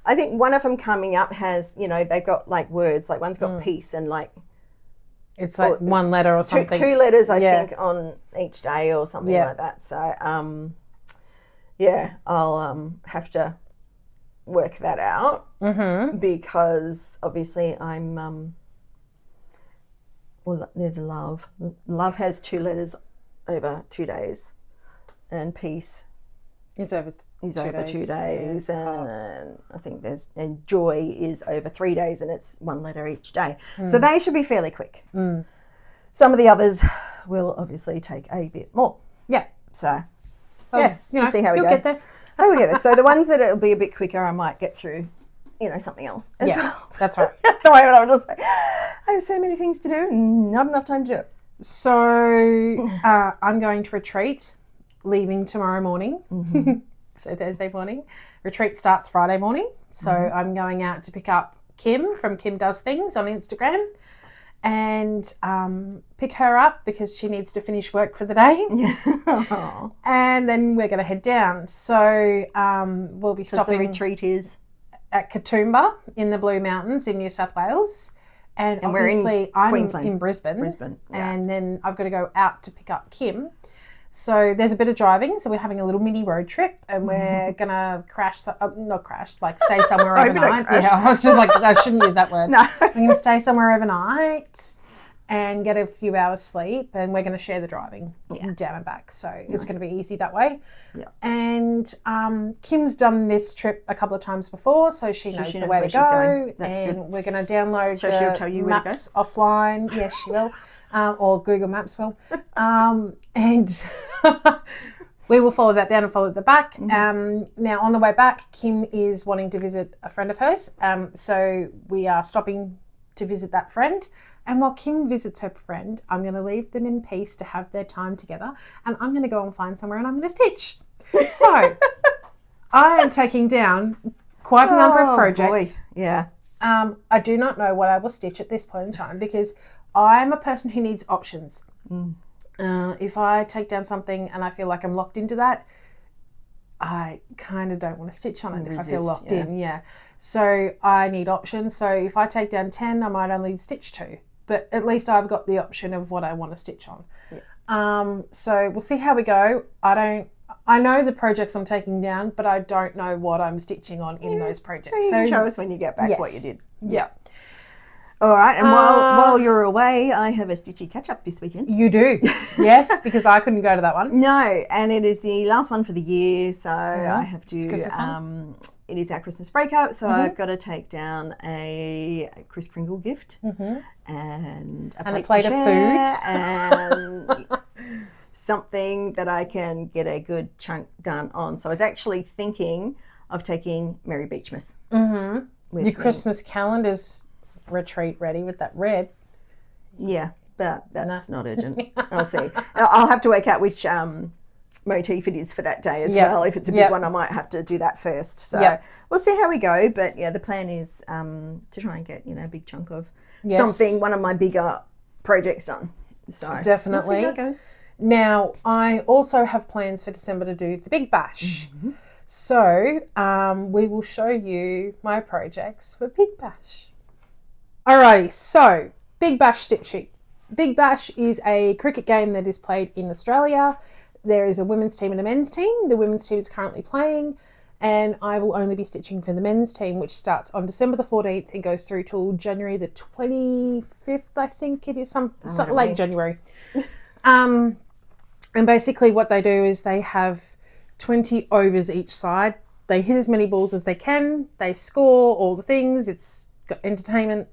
I think one of them coming up has, they've got like words, like one's got peace and like... It's like one letter or something. 2 letters, I think, on each day or something like that. So, I'll have to work that out because obviously I'm there's love has 2 letters over 2 days, and peace Is over is 2 over days. 2 days, and I think and Joy is over 3 days, and it's 1 letter each day. So they should be fairly quick. Some of the others will obviously take a bit more. Yeah. So Well, we'll see how we you'll go. get there. How we get there. So the ones that it'll be a bit quicker, I might get through, something else as well. That's right. The way I'm just like, I have so many things to do and not enough time to do it. So I'm going to retreat, leaving tomorrow morning. So Thursday morning. Retreat starts Friday morning. So I'm going out to pick up Kim from Kim Does Things on Instagram and pick her up because she needs to finish work for the day. And then we're going to head down. So we'll be stopping. The retreat is at Katoomba in the Blue Mountains in New South Wales. And obviously I'm Queensland. in Brisbane. Yeah. And then I've got to go out to pick up Kim. So there's a bit of driving. So we're having a little mini road trip and we're going to stay somewhere overnight. Yeah, I was just like, I shouldn't use that word. No. We're going to stay somewhere overnight and get a few hours sleep, and we're going to share the driving down and back. So it's going to be easy that way. Yeah. And Kim's done this trip a couple of times before, so she knows the way to go. That's and good. We're going to download So she'll tell you where to go? maps offline. Yes, she will. Or Google Maps will. And we will follow that down and follow the back. Now, on the way back, Kim is wanting to visit a friend of hers. So we are stopping to visit that friend. And while Kim visits her friend, I'm going to leave them in peace to have their time together. And I'm going to go and find somewhere and I'm going to stitch. So I am taking down quite a number of projects. Boy. Yeah. I do not know what I will stitch at this point in time because I'm a person who needs options. If I take down something and I feel like I'm locked into that, I kind of don't want to stitch on it if I feel locked in. Yeah. So I need options. So if I take down 10, I might only stitch 2. But at least I've got the option of what I want to stitch on. Yeah. So we'll see how we go. I know the projects I'm taking down, but I don't know what I'm stitching on in those projects. So you can show us when you get back what you did. Yeah. All right. And while you're away, I have a Stitchy catch-up this weekend. You do. Yes, because I couldn't go to that one. No, and it is the last one for the year, so I have to. It's Christmas one. It is our Christmas breakout, so I've got to take down a Kris Kringle gift and a plate of food and something that I can get a good chunk done on. So I was actually thinking of taking Mary Beachmas. Your Christmas calendar's retreat ready with that red. Yeah, but that's not urgent. I'll see. I'll have to work out which motif it is for that day as well. If it's a big one, I might have to do that first. So we'll see how we go. But yeah, the plan is to try and get a big chunk of one of my bigger projects done. So definitely. We'll see how it goes. Now, I also have plans for December to do the Big Bash. So we will show you my projects for Big Bash. Alrighty, so Big Bash Stitchy. Big Bash is a cricket game that is played in Australia. There is a women's team and a men's team. The women's team is currently playing, and I will only be stitching for the men's team, which starts on December the 14th and goes through till January the 25th, I think it is, something late January. And basically what they do is they have 20 overs each side. They hit as many balls as they can. They score all the things. It's got entertainment,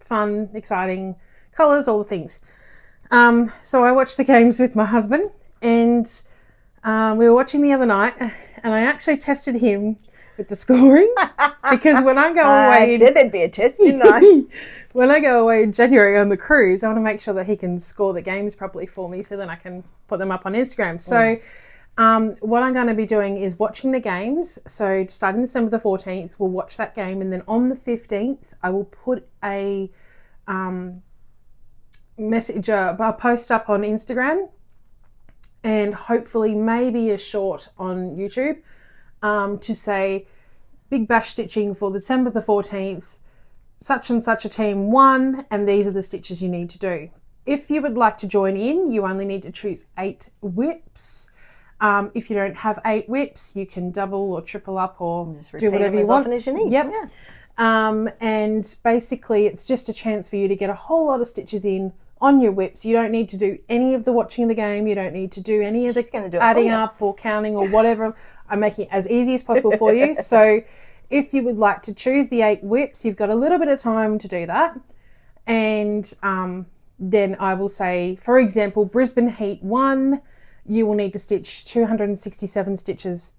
fun, exciting, colours, all the things. So I watched the games with my husband, and we were watching the other night, and I actually tested him with the scoring because when I go away... I said there'd be a test, didn't I? When I go away in January on the cruise, I want to make sure that he can score the games properly for me so then I can put them up on Instagram. So what I'm going to be doing is watching the games. So starting December the 14th, we'll watch that game, and then on the 15th, I will put a post up on Instagram, and hopefully maybe a short on YouTube to say Big Bash stitching for December the 14th, such and such a team won, and these are the stitches you need to do. If you would like to join in, you only need to choose 8 whips. If you don't have 8 whips, you can double or triple up or do whatever you want. As often as you need. Yep. Yeah. And basically it's just a chance for you to get a whole lot of stitches in on your whips. You don't need to do any of the watching of the game. You don't need to do any of the adding up or counting or whatever. I'm making it as easy as possible for you. So if you would like to choose the 8 whips, you've got a little bit of time to do that. And then I will say, for example, Brisbane Heat 1, you will need to stitch 267 stitches.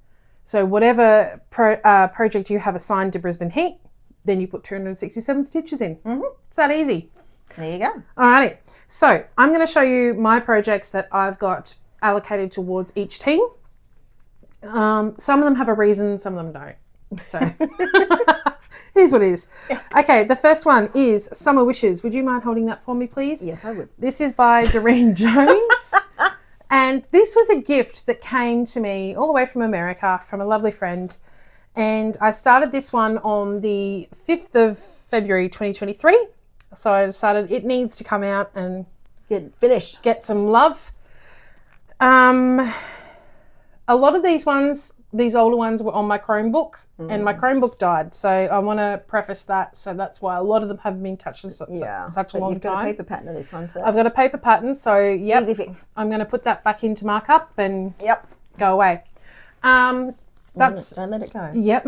So whatever project you have assigned to Brisbane Heat, then you put 267 stitches in. It's that easy. There you go. Alrighty. So I'm going to show you my projects that I've got allocated towards each team. Some of them have a reason, some of them don't. So here's what it is. Yeah. Okay, the first one is Summer Wishes. Would you mind holding that for me, please? Yes, I would. This is by Durene Jones. And this was a gift that came to me all the way from America from a lovely friend. And I started this one on the 5th of February 2023. So I decided it needs to come out and get finished. Get some love. A lot of these ones, these older ones, were on my Chromebook and my Chromebook died. So I want to preface that. So that's why a lot of them haven't been touched in such a long you've time. Got a paper pattern of this one. So I've got a paper pattern. So yep, easy fix. I'm going to put that back into markup and go away. Don't let it go. Yep.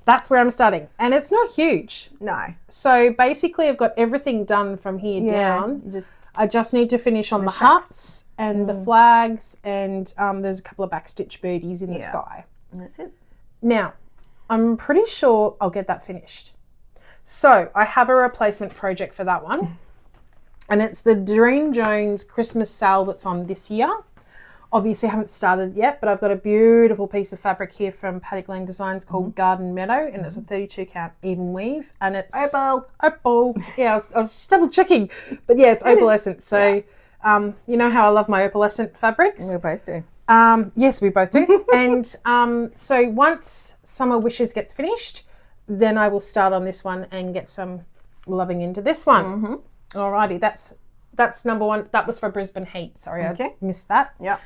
That's where I'm starting. And it's not huge. No. So basically I've got everything done from here down. I just need to finish on the huts and the flags, and there's a couple of backstitch birdies in the sky. And that's it. Now, I'm pretty sure I'll get that finished. So I have a replacement project for that one. And it's the Durene Jones Christmas sale that's on this year. Obviously I haven't started yet, but I've got a beautiful piece of fabric here from Paddock Lane Designs called Garden Meadow, and it's a 32 count even weave, and it's opal. Yeah, I was just double checking, but yeah, it's opalescent. So you know how I love my opalescent fabrics. We both do. Yes, we both do. And so once Summer Wishes gets finished, then I will start on this one and get some loving into this one. Alrighty, that's number one. That was for Brisbane Heat. Sorry, I missed that. Yep.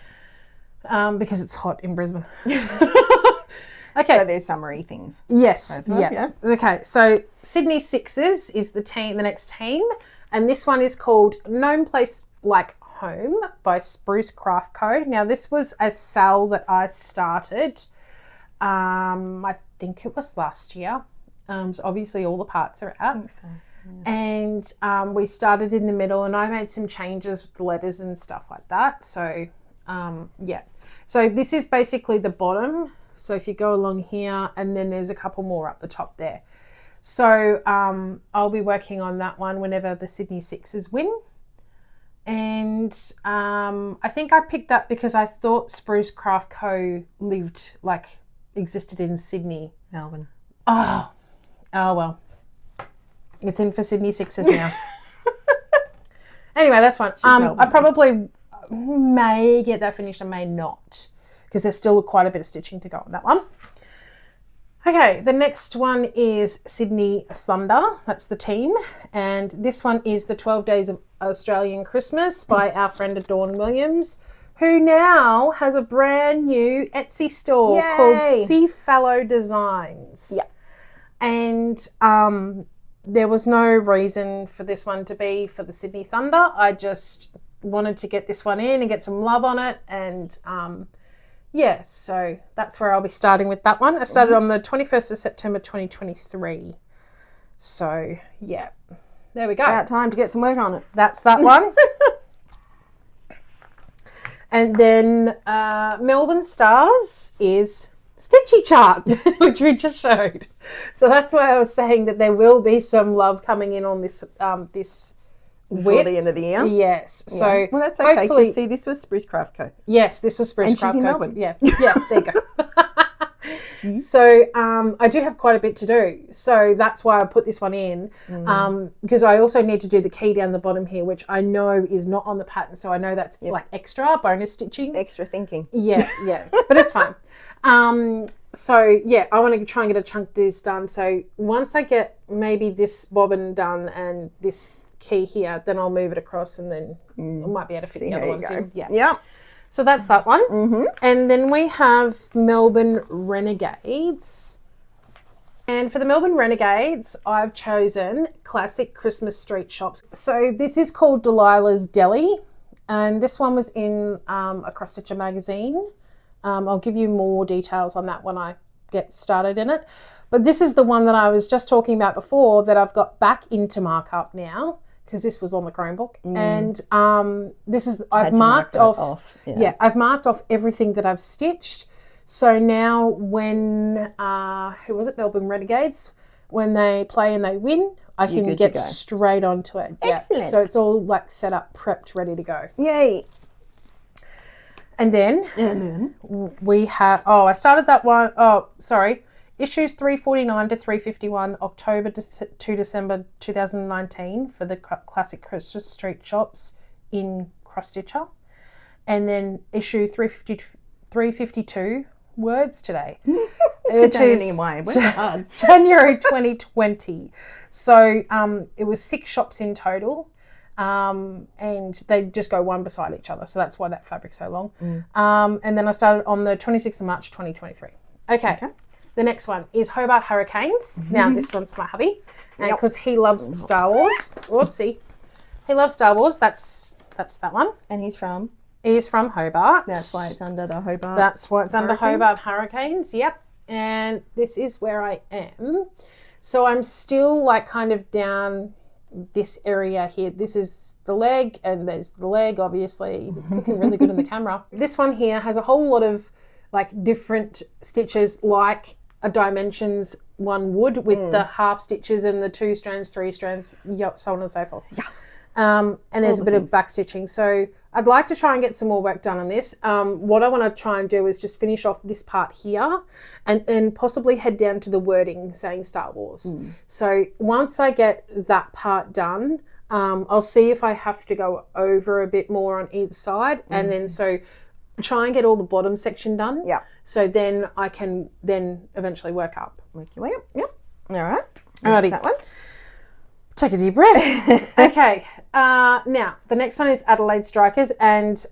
Because it's hot in Brisbane. Okay. So there's summery things. Yes. Yeah. Okay. So Sydney Sixes is the next team, and this one is called Gnome Place Like Home by Spruce Craft Co. Now this was a sale that I started. I think it was last year. So obviously all the parts are out. I think so. Yeah. And we started in the middle, and I made some changes with the letters and stuff like that. So so this is basically the bottom. So if you go along here, and then there's a couple more up the top there. So I'll be working on that one whenever the Sydney Sixers win. And I think I picked that because I thought Spruce Craft Co. existed in Sydney. Melbourne. Oh well. It's in for Sydney Sixers now. Anyway, that's fine. I probably may get that finished, I may not, because there's still quite a bit of stitching to go on that one. Okay, the next one is Sydney Thunder. That's the team. And this one is the 12 Days of Australian Christmas by our friend Dawn Williams, who now has a brand new Etsy store called Seafallow Designs. Yeah. And there was no reason for this one to be for the Sydney Thunder. I just wanted to get this one in and get some love on it. And so that's where I'll be starting with that one. I started on the 21st of September 2023. So yeah, there we go. About time to get some work on it. That's that one. And then Melbourne Stars is Stitchy chart, which we just showed. So that's why I was saying that there will be some love coming in on this this before the end of the year. Yes. Yeah. So well, that's okay. Hopefully, see, this was Spruce Craft Co. Yes, this was Spruce Craft Co. And she's in Melbourne. Yeah. Yeah. There you go. So I do have quite a bit to do. So that's why I put this one in, because I also need to do the key down the bottom here, which I know is not on the pattern. So I know that's like extra bonus stitching. Extra thinking. Yeah, yeah. But it's fine. So yeah, I want to try and get a chunk of this done. So once I get maybe this bobbin done and this key here, then I'll move it across, and then I might be able to fit the other ones in. Yeah. Yeah. So that's that one. And then we have Melbourne Renegades. And for the Melbourne Renegades, I've chosen classic Christmas street shops. So this is called Delilah's Deli. And this one was in a Crossstitcher magazine. I'll give you more details on that when I get started in it. But this is the one that I was just talking about before that I've got back into markup now, because this was on the Chromebook. And this is, I've marked off. Yeah, I've marked off everything that I've stitched. So now when, who was it, Melbourne Renegades, when they play and they win, I can get straight onto it. Excellent. Yeah. So it's all like set up, prepped, ready to go. Yay. And then we have, I started that one, issues 349 to 351, October to December 2019 for the classic Christmas Street shops in Crossstitcher. And then issue 352, words today. It's a day anyway. January 2020. So it was 6 shops in total. And they just go one beside each other. So that's why that fabric's so long. And then I started on the 26th of March 2023. Okay. The next one is Hobart Hurricanes. Now this one's for my hubby because he loves Star Wars. Whoopsie. He loves Star Wars. That's that one. And he's from? He's from Hobart. That's why it's under the Hobart. That's why it's under Hobart Hurricanes. Yep. And this is where I am. So I'm still like kind of down this area here. This is the leg, and there's the leg, obviously. It's looking really good in the camera. This one here has a whole lot of like different stitches, like a dimensions one would, with the half stitches and the 2 strands, 3 strands, so on and so forth. Yeah. And there's a bit of back stitching. So I'd like to try and get some more work done on this. What I want to try and do is just finish off this part here and then possibly head down to the wording saying Star Wars. So once I get that part done, I'll see if I have to go over a bit more on either side, and then so try and get all the bottom section done. Yeah. So then I can then eventually work up. Work your way up. Yep. All right. Alrighty. That one. Take a deep breath. Okay. Now, the next one is Adelaide Strikers, and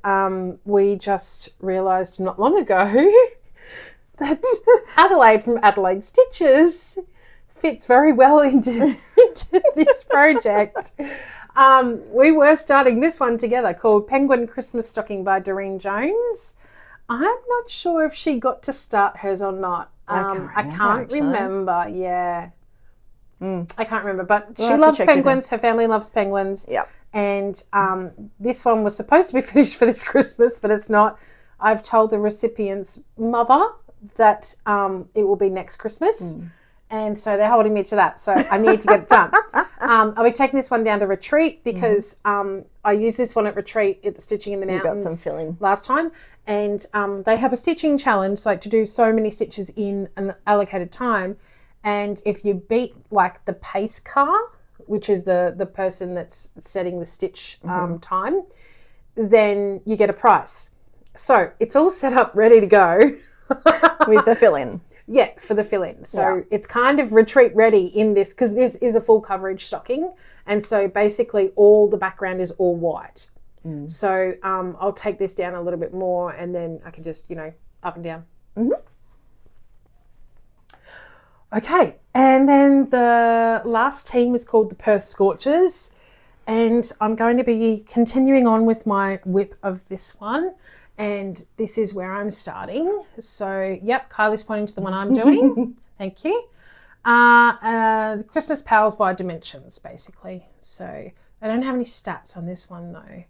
we just realised not long ago that Adelaide from Adelaide Stitches fits very well into this project. We were starting this one together called Penguin Christmas Stocking by Durene Jones. I'm not sure if she got to start hers or not. I can't remember. Yeah. I can't remember, but she loves penguins. Her family loves penguins. Yeah. And this one was supposed to be finished for this Christmas, but it's not. I've told the recipient's mother that it will be next Christmas. And so they're holding me to that. So I need to get it done. I'll be taking this one down to Retreat because I used this one at Retreat at the Stitching in the Mountains got some filling last time. And they have a stitching challenge, like to do so many stitches in an allocated time. And if you beat like the pace car, which is the person that's setting the stitch time, then you get a prize. So it's all set up, ready to go. With the fill-in. Yeah, for the fill-in. So it's kind of Retreat ready in this, because this is a full coverage stocking. And so basically all the background is all white. So I'll take this down a little bit more, and then I can just, up and down. Okay, and then the last team is called the Perth Scorchers, and I'm going to be continuing on with my whip of this one, and this is where I'm starting. So, yep, Kylie's pointing to the one I'm doing. Thank you. Christmas Pals by Dimensions, basically. So I don't have any stats on this one, though.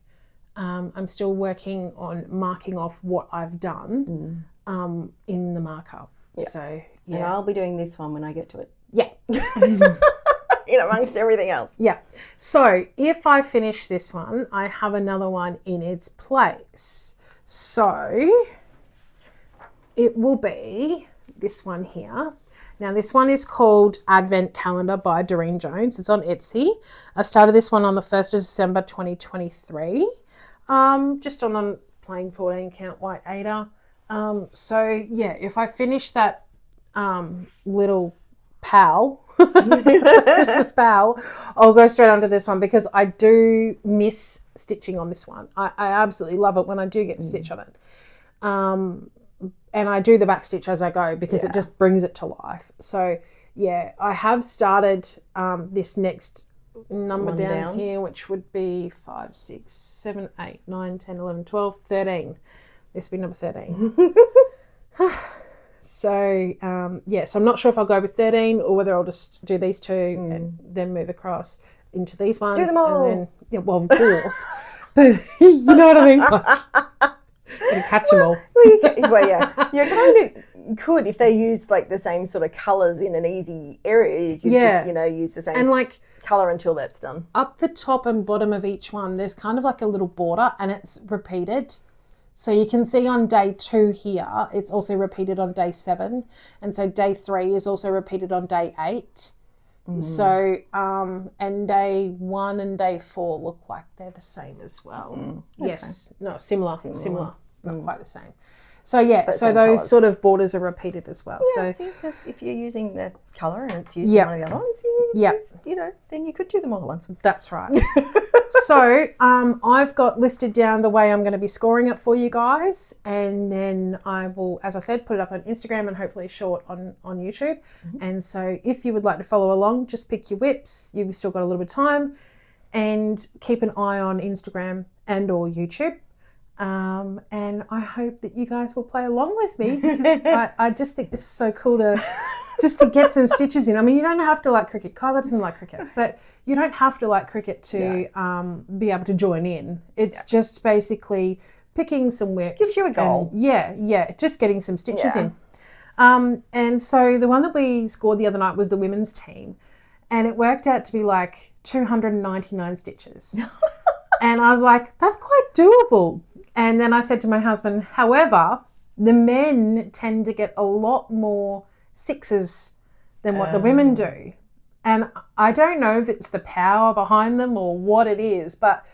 I'm still working on marking off what I've done in the markup. Yeah. So, yeah. And I'll be doing this one when I get to it. Yeah. Amongst everything else. Yeah. So if I finish this one, I have another one in its place. So it will be this one here. Now this one is called Advent Calendar by Durene Jones. It's on Etsy. I started this one on the 1st of December 2023. Just on a plain 14 count white 8er. So yeah, if I finish that little pal, Christmas pal, I'll go straight onto this one because I do miss stitching on this one. I absolutely love it when I do get to stitch on it. And I do the back stitch as I go because it just brings it to life. So yeah, I have started this next number down here, which would be 5, 6, 7, 8, 9, 10, 11, 12, 13. This would be number 13. So, so I'm not sure if I'll go with 13 or whether I'll just do these two and then move across into these ones. Do them all. And then, well, of course. But you know what I mean? Like, and catch them all. Yeah. You kind of could, if they use like the same sort of colours in an easy area, you could just, use the same and like colour until that's done. Up the top and bottom of each one, there's kind of like a little border and it's repeated. So you can see on day 2 here, it's also repeated on day 7. And so day 3 is also repeated on day 8. So, and day 1 and day 4 look like they're the same as well. Yes. No, similar. Not quite the same. So, but so those colours. Sort of borders are repeated as well. Yeah, so because if you're using the colour and it's used in one of the other ones, then you could do them all at once. That's right. So I've got listed down the way I'm going to be scoring it for you guys, and then I will, as I said, put it up on Instagram and hopefully short on YouTube. And so if you would like to follow along, just pick your whips. You've still got a little bit of time, and keep an eye on Instagram and or YouTube. And I hope that you guys will play along with me, because I just think this is so cool to get some stitches in. I mean, you don't have to like cricket. Kylie doesn't like cricket, but you don't have to like cricket to be able to join in. It's just basically picking some whips. Gives you a goal. Just getting some stitches in. And so the one that we scored the other night was the women's team, and it worked out to be like 299 stitches. And I was like, that's quite doable. And then I said to my husband, however, the men tend to get a lot more 6s than what the women do. And I don't know if it's the power behind them or what it is, but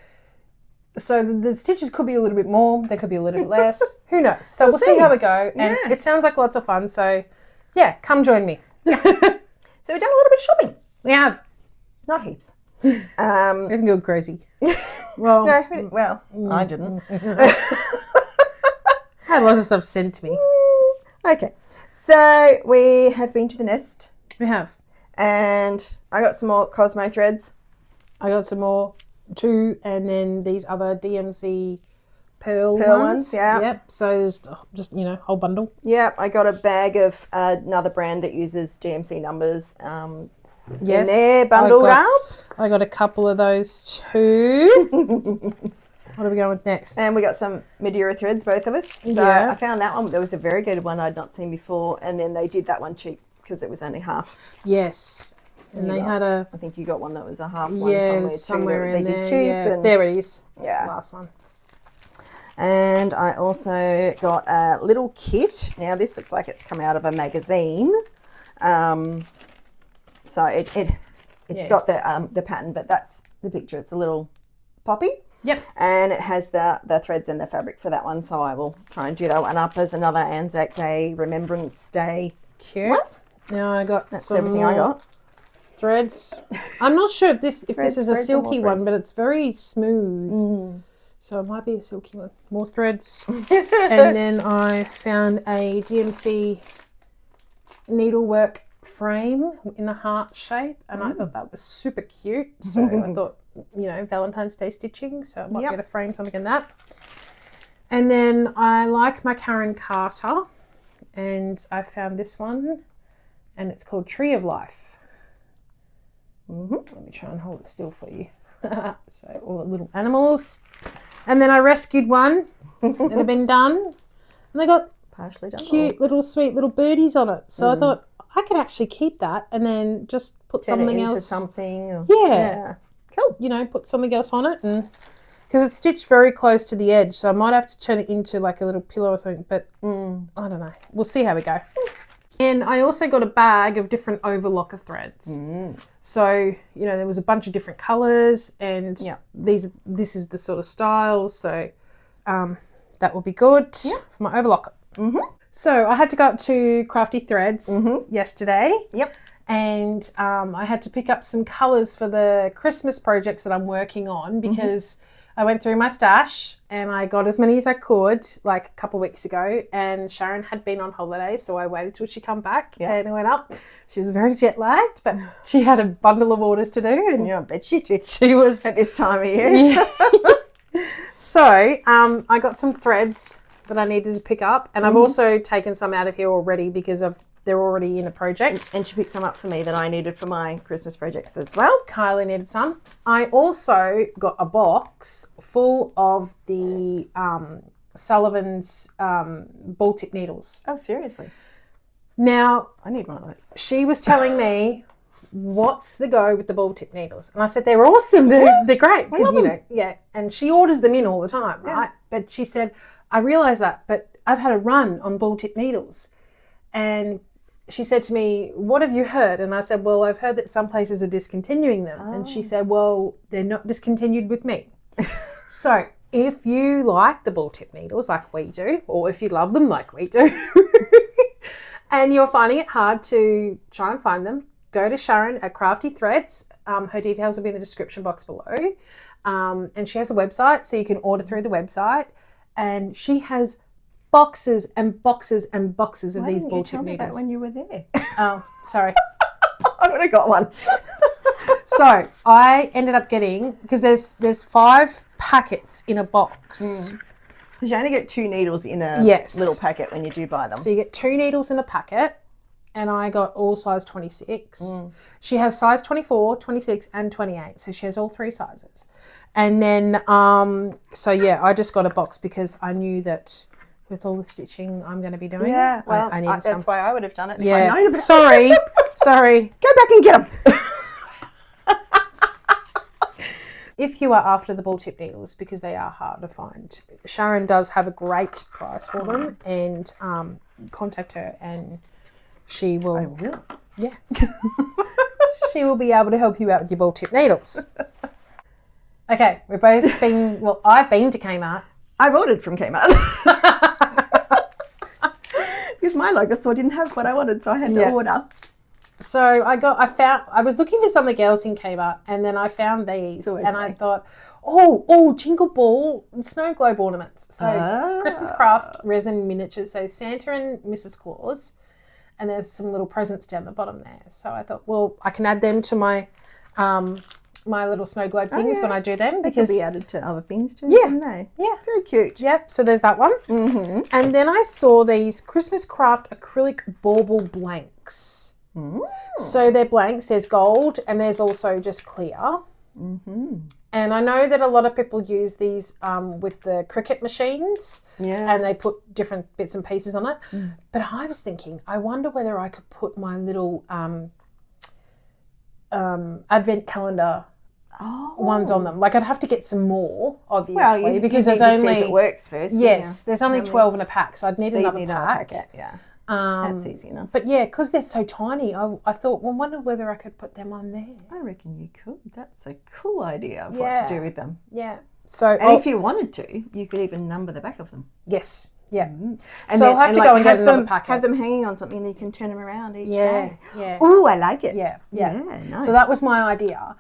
so the stitches could be a little bit more, they could be a little bit less. Who knows? So we'll see how we go. And it sounds like lots of fun. So come join me. So we've done a little bit of shopping. We have. Not heaps. We haven't gone crazy. Well, I didn't. I had lots of stuff sent to me. Okay, so we have been to the nest. We have. And I got some more Cosmo threads. I got some more too, and then these other DMC pearl ones. Yeah. Yep. So there's just, whole bundle. Yeah, I got a bag of another brand that uses DMC numbers in there, bundled up. I got a couple of those too. What are we going with next? And we got some Madeira threads, both of us. So I found that one. There was a very good one I'd not seen before, and then they did that one cheap because it was only half. Yes. And they had I think you got one that was a half one somewhere in they there. did cheap. Yeah. There it is. Yeah. Last one. And I also got a little kit. Now this looks like it's come out of a magazine. So it's got the pattern, but that's the picture. It's a little poppy. Yep. And it has the threads and the fabric for that one. So I will try and do that one up as another Anzac Day, Remembrance Day. Cute. What? Now I got That's some everything I got. Threads. I'm not sure if this is a silky one, but it's very smooth. So it might be a silky one. More threads. And then I found a DMC needlework frame in a heart shape, and I thought that was super cute. So I thought, Valentine's Day stitching, so I might get a frame, something in that. And then I like my Karen Carter, and I found this one, and it's called Tree of Life. Let me try and hold it still for you. So all the little animals. And then I rescued one that had been done, and they got partially done, cute little sweet little birdies on it. So I thought I could actually keep that and then just put something else. Something. Yeah. Cool. Put something else on it, and because it's stitched very close to the edge, so I might have to turn it into like a little pillow or something. But I don't know. We'll see how we go. And I also got a bag of different overlocker threads. So, there was a bunch of different colours, and this is the sort of style. So that will be good for my overlocker. So I had to go up to Crafty Threads yesterday. Yep. And I had to pick up some colours for the Christmas projects that I'm working on, because I went through my stash and I got as many as I could like a couple of weeks ago, and Sharon had been on holiday, so I waited till she come back and I went up. She was very jet lagged, but she had a bundle of orders to do. And I bet she did. She was at this time of year. So I got some threads that I needed to pick up. And I've also taken some out of here already because they're already in a project. And she picked some up for me that I needed for my Christmas projects as well. Kylie needed some. I also got a box full of the Sullivan's ball tip needles. Oh, seriously? Now, I need one of those. She was telling me, what's the go with the ball tip needles? And I said, they're awesome. They're great. I love them. Yeah. And she orders them in all the time, right? But she said, I realise that, but I've had a run on ball tip needles. And she said to me, what have you heard? And I said, well, I've heard that some places are discontinuing them. Oh. And she said, well, they're not discontinued with me. So if you like the ball tip needles like we do, or if you love them like we do, and you're finding it hard to try and find them, go to Sharon at Crafty Threads. Her details will be in the description box below. And she has a website, so you can order through the website. And she has boxes and boxes and boxes of these ball tip needles. Why didn't you tell me that when you were there? Oh, sorry. I would have got one. So I ended up getting, because there's 5 packets in a box. Because you only get 2 needles in a little packet when you do buy them. So you get 2 needles in a packet, and I got all size 26. She has size 24, 26, and 28. So she has all 3 sizes. And then, I just got a box because I knew that with all the stitching I'm going to be doing, I needed some. That's why I would have done it. Yeah. If I know Sorry. Go back and get them. If you are after the ball tip needles, because they are hard to find, Sharon does have a great price for them, and contact her and she will. I will. Yeah. She will be able to help you out with your ball tip needles. Okay, we've both been, I've been to Kmart. I've ordered from Kmart. Because my local store didn't have what I wanted, so I had to order. So I was looking for something else in Kmart, and then I found these, and I thought, jingle ball snow globe ornaments. So Christmas craft resin miniatures, so Santa and Mrs. Claus, and there's some little presents down the bottom there. So I thought, I can add them to my my little snow globe things when I do them. They can be added to other things too, yeah, can they? Yeah. Very cute. Yep, so there's that one. Mm-hmm. And then I saw these Christmas craft acrylic bauble blanks. So they're blanks, there's gold, and there's also just clear. Mm-hmm. And I know that a lot of people use these with the Cricut machines, and they put different bits and pieces on it. But I was thinking, I wonder whether I could put my little advent calendar ones on them. Like, I'd have to get some more, obviously, because there's only, see if it works first. Yes, there's only 12 in a pack, so I'd need another pack. That's easy enough. But yeah, because they're so tiny, I thought, I wonder whether I could put them on there. I reckon you could. That's a cool idea of what to do with them. Yeah. So, and if you wanted to, you could even number the back of them. Yes. Yeah. And so I'll have to go and get another packet. Have them hanging on something, and you can turn them around each day. Yeah. Oh, I like it. Yeah. Nice. So that was my idea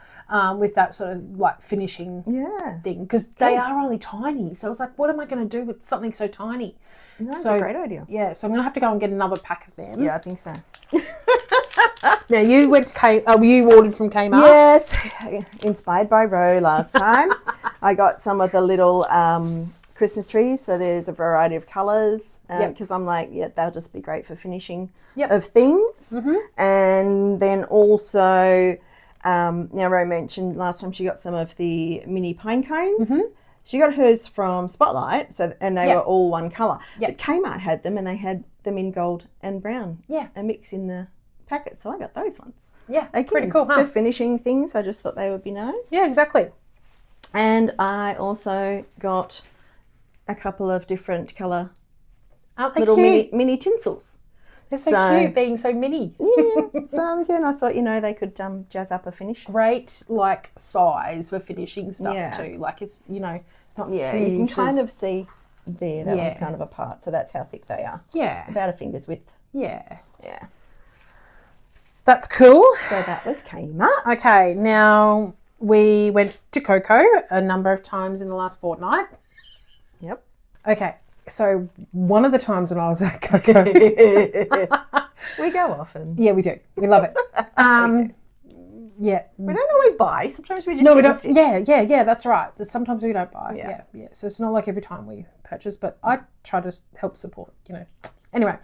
with that sort of like finishing thing, because they are only tiny. So I was like, what am I going to do with something so tiny? No, it's a great idea. Yeah. So I'm going to have to go and get another pack of them. Yeah, I think so. Now you went to you ordered from Kmart? Yes, inspired by Ro last time. I got some of the little Christmas trees, so there's a variety of colours, because I'm like, they'll just be great for finishing of things. And then also, now Ro mentioned last time she got some of the mini pine cones. She got hers from Spotlight, and they were all one colour. But Kmart had them, and they had them in gold and brown. A mix in the packet, so I got those ones. Again, pretty cool, for finishing things. I just thought they would be nice. Yeah, exactly. And I also got a couple of different colour little mini tinsels. They're so cute, being so mini. So again, I thought, they could jazz up a finish. Great, like, size for finishing stuff too. Like, it's, not huge. You can kind of see there, that one's kind of apart, so that's how thick they are. Yeah. About a finger's width. Yeah. Yeah. That's cool. So that was Kmart. Okay, now we went to Coco a number of times in the last fortnight. Yep. Okay, so one of the times when I was at Coco... We go often. Yeah, we do. We love it. We do. Yeah. We don't always buy. Sometimes we just we don't. Yeah, that's right. Sometimes we don't buy. Yeah. So it's not like every time we purchase, but I try to help support, Anyway,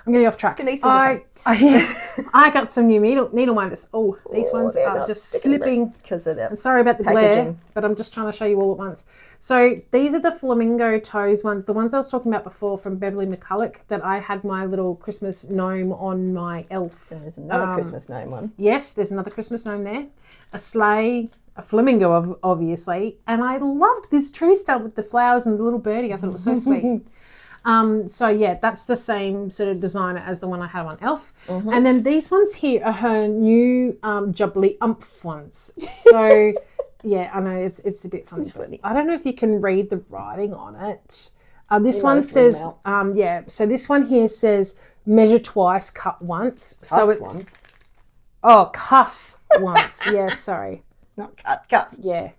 I'm getting off track. I got some new needle minders. Oh, these ones are just slipping. Because of that. I'm sorry about the glare, but I'm just trying to show you all at once. So these are the flamingo toes ones, the ones I was talking about before from Beverly McCulloch that I had my little Christmas gnome on my elf. And there's another Christmas gnome one. Yes, there's another Christmas gnome there. A sleigh, a flamingo, obviously. And I loved this tree stump with the flowers and the little birdie. I thought it was so sweet. So yeah, that's the same sort of designer as the one I had on Elf. And then these ones here are her new Jubbly Umph ones. So yeah, I know it's a bit funny. I don't know if you can read the writing on it. This one says, so this one here says measure twice, cut once. Cuss once. Yeah, sorry. Not cut, cuss. Yeah.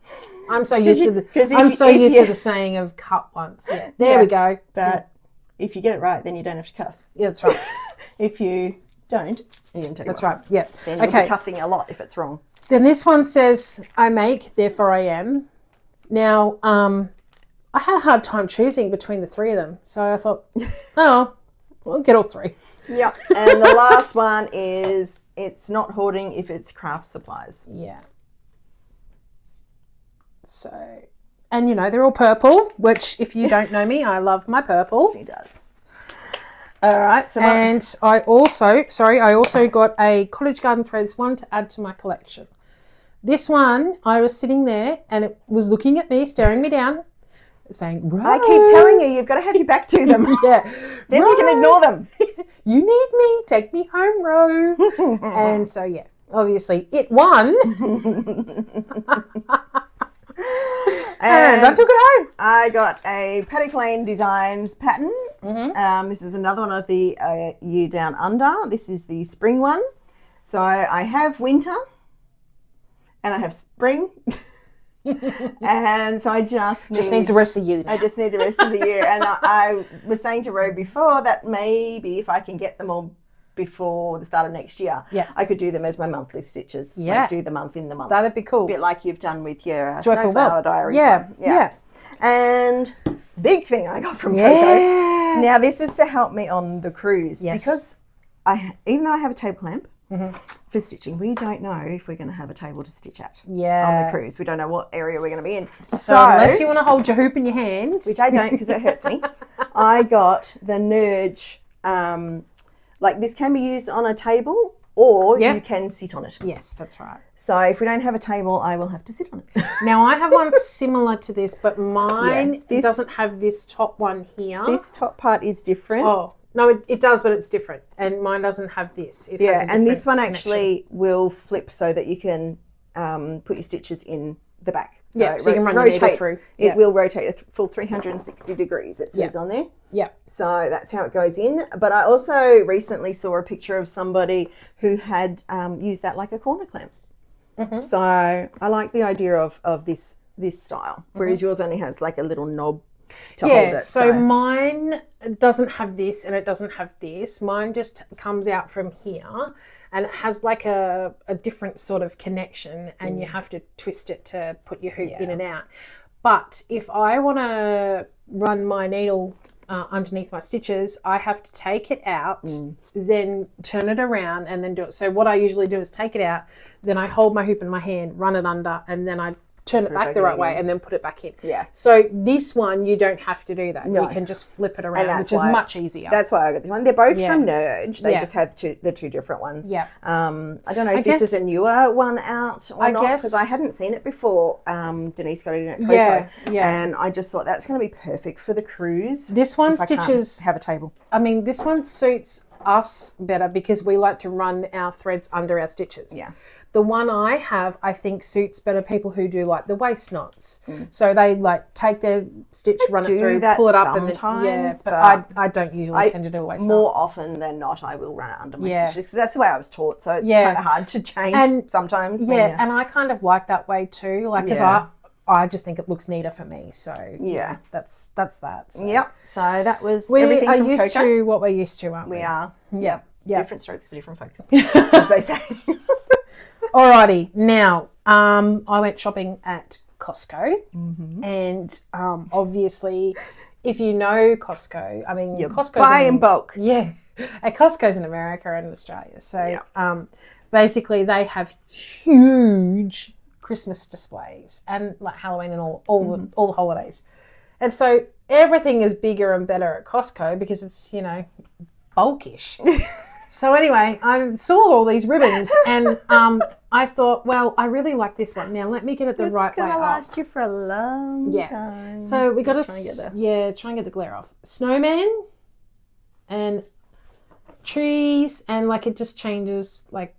I'm so used to the saying of cut once. Yeah. There we go. But if you get it right, then you don't have to cuss. Yeah, that's right. If you don't, you can take it. That's right. Yeah. Then you'll be cussing a lot if it's wrong. Then this one says, I make, therefore I am. Now, I had a hard time choosing between the three of them. So I thought, I'll get all three. Yeah. And the last one is, it's not hoarding if it's craft supplies. Yeah. So, and they're all purple, which if you don't know me, I love my purple. She does. All right. So I also got a Cottage Garden Threads one to add to my collection. This one, I was sitting there and it was looking at me, staring me down, saying, Ro. I keep telling you, you've got to have your back to them. Yeah. Then you can ignore them. You need me. Take me home, Ro. And so, yeah, obviously it won. And I took it home. I got a Paddock Lane Designs pattern. This is another one of the Year Down Under. This is the spring one. So I have winter and I have spring. And so I just needs the rest of the year. I just need the rest of the year. And I was saying to Ro before that maybe if I can get them all before the start of next year, I could do them as my monthly stitches. Yeah. Like do the month in the month. That'd be cool. A bit like you've done with your Joyful Snowflower Diaries. Yeah. And big thing I got from Coco. Now this is to help me on the cruise because even though I have a table clamp for stitching, we don't know if we're going to have a table to stitch at on the cruise. We don't know what area we're going to be in. So unless you want to hold your hoop in your hand, which I don't because it hurts me, I got the Nerge. Like this can be used on a table or you can sit on it. Yes, that's right. So if we don't have a table, I will have to sit on it. Now I have one similar to this, but mine doesn't have this top one here. This top part is different. Oh, no, it does, but it's different. And mine doesn't have this. It has a and this one connection. actually will flip so that you can put your stitches in the back. So, so you can run the needle through. It will rotate a full 360 degrees, it says on there. Yeah. So that's how it goes in. But I also recently saw a picture of somebody who had used that like a corner clamp. So I like the idea of this style, whereas yours only has like a little knob to hold it. So mine doesn't have this and it doesn't have this. Mine just comes out from here and it has like a different sort of connection and you have to twist it to put your hoop in and out. But if I want to run my needle underneath my stitches, I have to take it out, then turn it around and then do it. So what I usually do is take it out, then I hold my hoop in my hand, run it under, and then I turn it back the right way and then put it back in. Yeah. So this one, you don't have to do that. No. You can just flip it around, which is much easier. That's why I got this one. They're both from Nerge. They just have the two different ones. Yeah. I don't know if this is a newer one out or not, because I hadn't seen it before. Denise got it in at Coco. Yeah. And I just thought that's going to be perfect for the cruise. This one stitches... have a table. I mean, this one suits us better because we like to run our threads under our stitches. Yeah. The one I have, I think, suits better people who do like the waist knots. So they like take their stitch, run it through, pull it up, and then, but I don't usually tend to do a waist knot. More often than not, I will run it under my stitches because that's the way I was taught. So it's kind of hard to change sometimes. Yeah, and I kind of like that way too, like because I just think it looks neater for me. So that's that. So. Yep. So that was everything from Coco. We are used to what we're used to, aren't we? We are. Yep. Different strokes for different folks, as they say. Alrighty, now I went shopping at Costco and obviously if you know Costco, I mean, Costco's buy in bulk. Yeah. And Costco's in America and Australia. So basically they have huge Christmas displays and like Halloween and all the holidays. And so everything is bigger and better at Costco because it's, you know, bulkish. So anyway, I saw all these ribbons and I thought, well, I really like this one. Now let me get it the right way. It's going to last you for a long time. So we got to try and get the glare off. Snowman and trees, and like it just changes like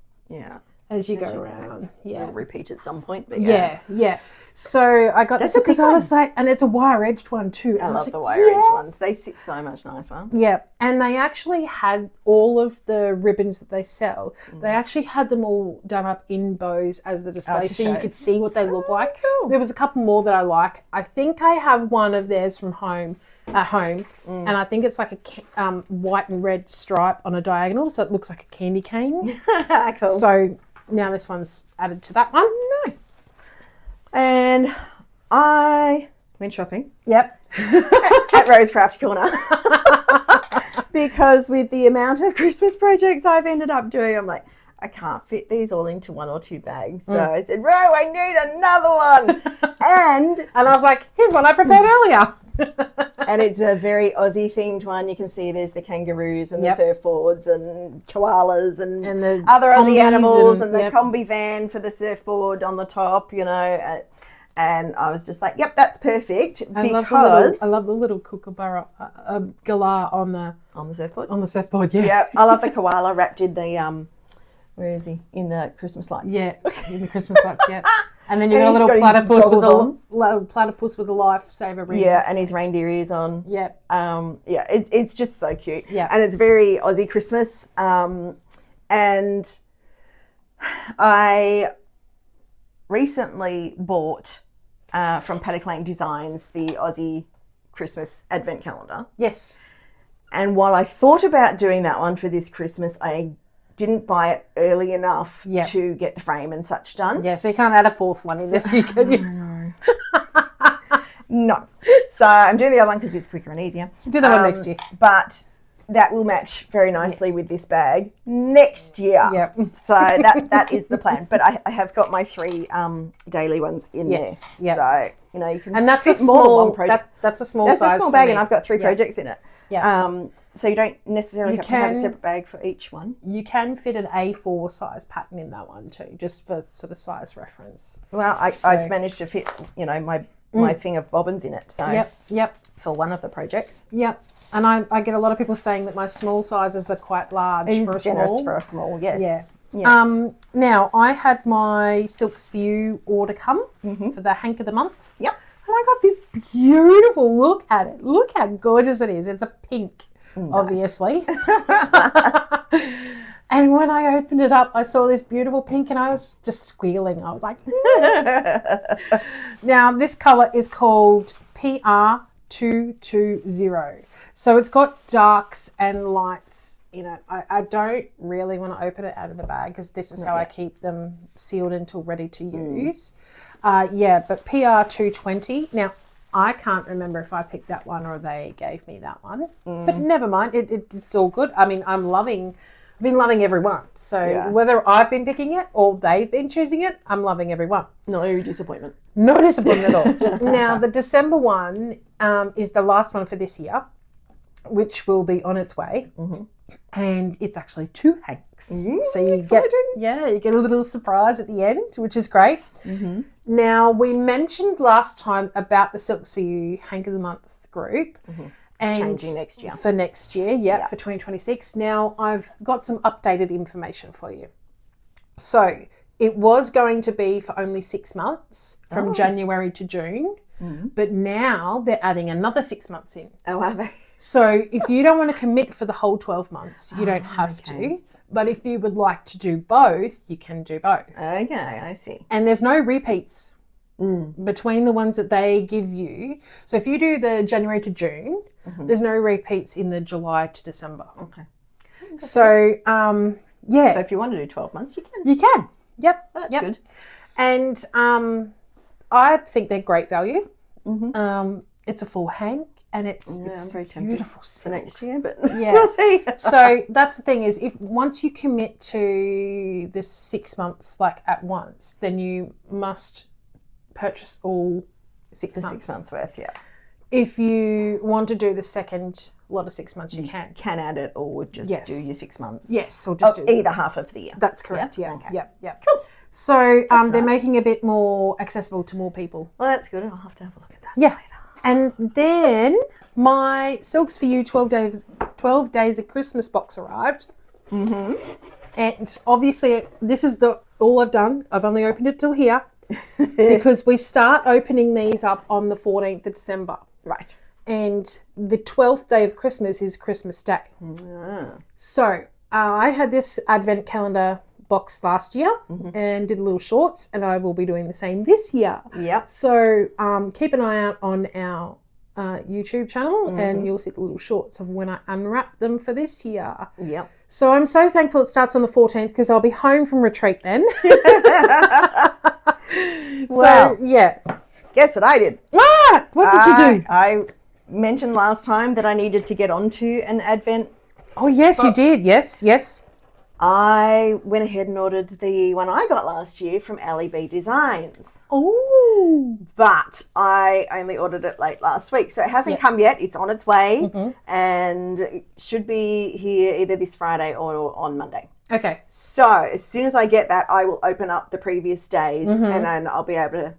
as you go around. It'll repeat at some point, but yeah. So I got this because I was like, and it's a wire edged one too. I love the wire edged ones. They sit so much nicer. Yeah, and they actually had all of the ribbons that they sell. They actually had them all done up in bows as the display, so you could see what they look like. Cool. There was a couple more that I like. I think I have one of theirs from home. At home, and I think it's like a white and red stripe on a diagonal, so it looks like a candy cane. Cool. So now this one's added to that one. Nice. And I went shopping. Yep. At Rosecraft Corner. Because with the amount of Christmas projects I've ended up doing, I'm like, I can't fit these all into one or two bags. So I said, Ro, I need another one. And I was like, here's one I prepared earlier. And it's a very Aussie themed one. You can see there's the kangaroos and the surfboards and koalas and the other Aussie animals and the yep. combi van for the surfboard on the top, you know. And I was just like, yep, that's perfect. I love the little kookaburra galah on the surfboard. On the surfboard, yeah. Yeah, I love the koala wrapped in the where is he? In the Christmas lights. Yeah, in the Christmas lights, yeah. And then you've got a little platypus with a lifesaver ring. Yeah, and his reindeer ears on. Yeah. Yeah, it's just so cute. Yeah. And it's very Aussie Christmas. And I recently bought from Paddock Lane Designs the Aussie Christmas Advent Calendar. Yes. And while I thought about doing that one for this Christmas, I didn't buy it early enough to get the frame and such done. Yeah, so you can't add a fourth one in this. No. So I'm doing the other one because it's quicker and easier. Do that one next year. But that will match very nicely with this bag next year. Yep. So that is the plan. But I have got my 3 daily ones in there. Yep. So, you know, you can and that's fit a more small, than one project. That's a small size. That's a small bag, and I've got 3 projects in it. Yeah. So you don't necessarily have to have a separate bag for each one. You can fit an A4 size pattern in that one too, just for sort of size reference. Well, I've managed to fit, you know, my thing of bobbins in it. So Yep. For one of the projects. Yep. And I get a lot of people saying that my small sizes are quite large for a generous small. for a small, yes. Yeah. Yes. Now, I had my Silks for You order come for the Hank of the Month. Yep. And I got this beautiful, look at it. Look how gorgeous it is. It's a pink, obviously. And when I opened it up, I saw this beautiful pink and I was just squealing. I was like, Now, this colour is called PR220. So it's got darks and lights in it. I don't really want to open it out of the bag because this is how I keep them sealed until ready to use. But PR220. Now, I can't remember if I picked that one or they gave me that one. But never mind. It's all good. I mean, I've been loving every one. So whether I've been picking it or they've been choosing it, I'm loving every one. No disappointment. No disappointment at all. Now, the December one is the last one for this year, which will be on its way. And it's actually 2 Hanks. So you get a little surprise at the end, which is great. Now, we mentioned last time about the Silks for You Hank of the Month group. It's changing next year. For next year, for 2026. Now, I've got some updated information for you. So, it was going to be for only 6 months, from January to June. But now they're adding another 6 months in. Oh, are they? So if you don't want to commit for the whole 12 months, you don't have to. But if you would like to do both, you can do both. Okay, I see. And there's no repeats between the ones that they give you. So if you do the January to June, there's no repeats in the July to December. Okay. So, So if you want to do 12 months, you can. You can. Yep. That's good. And I think they're great value. It's a full hank, and it's I'm very tempted beautiful for silk. next year, but Yeah. we'll see. So that's the thing is, if once you commit to the 6 months like at once, then you must purchase all 6 months. 6 months worth, yeah. If you want to do the second lot of 6 months, you can. Can add it or just Yes. do your 6 months. Yes, or just do Either half of the year. That's correct. Yeah. Okay. Yeah. Cool. So they're nice. making it a bit more accessible to more people. Well, that's good. I'll have to have a look at that Yeah. later. And then my Silks for You 12 days of Christmas box arrived. Mm-hmm. And obviously this is all I've done. I've only opened it till here because we start opening these up on the 14th of December. Right. And the 12th day of Christmas is Christmas Day. So I had this advent calendar box last year and did little shorts, and I will be doing the same this year. Yep. So keep an eye out on our YouTube channel and you'll see the little shorts of when I unwrap them for this year. Yep. So I'm so thankful it starts on the 14th because I'll be home from retreat then. Well, yeah. guess what I did? What did you do? I mentioned last time that I needed to get onto an advent. Oh, yes, box. you did. Yes. I went ahead and ordered the one I got last year from LEB Designs. Oh. But I only ordered it late last week. So it hasn't come yet. It's on its way and it should be here either this Friday or on Monday. Okay. So as soon as I get that, I will open up the previous days and then I'll be able to,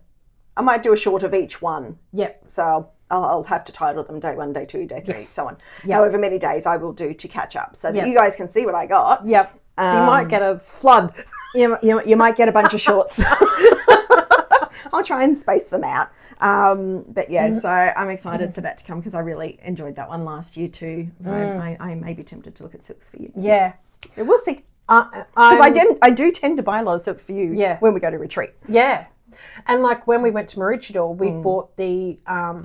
I might do a short of each one. Yep. So I'll have to title them day 1, day 2, day 3, so on. Yep. However many days I will do to catch up so that you guys can see what I got. Yep. So you might get a flood. You might get a bunch of shorts. I'll try and space them out. But yeah, so I'm excited for that to come because I really enjoyed that one last year too. I may be tempted to look at Silks for You. Yeah. But we'll see. Because I do tend to buy a lot of Silks for You when we go to retreat. Yeah. And like when we went to Maroochydore, we bought the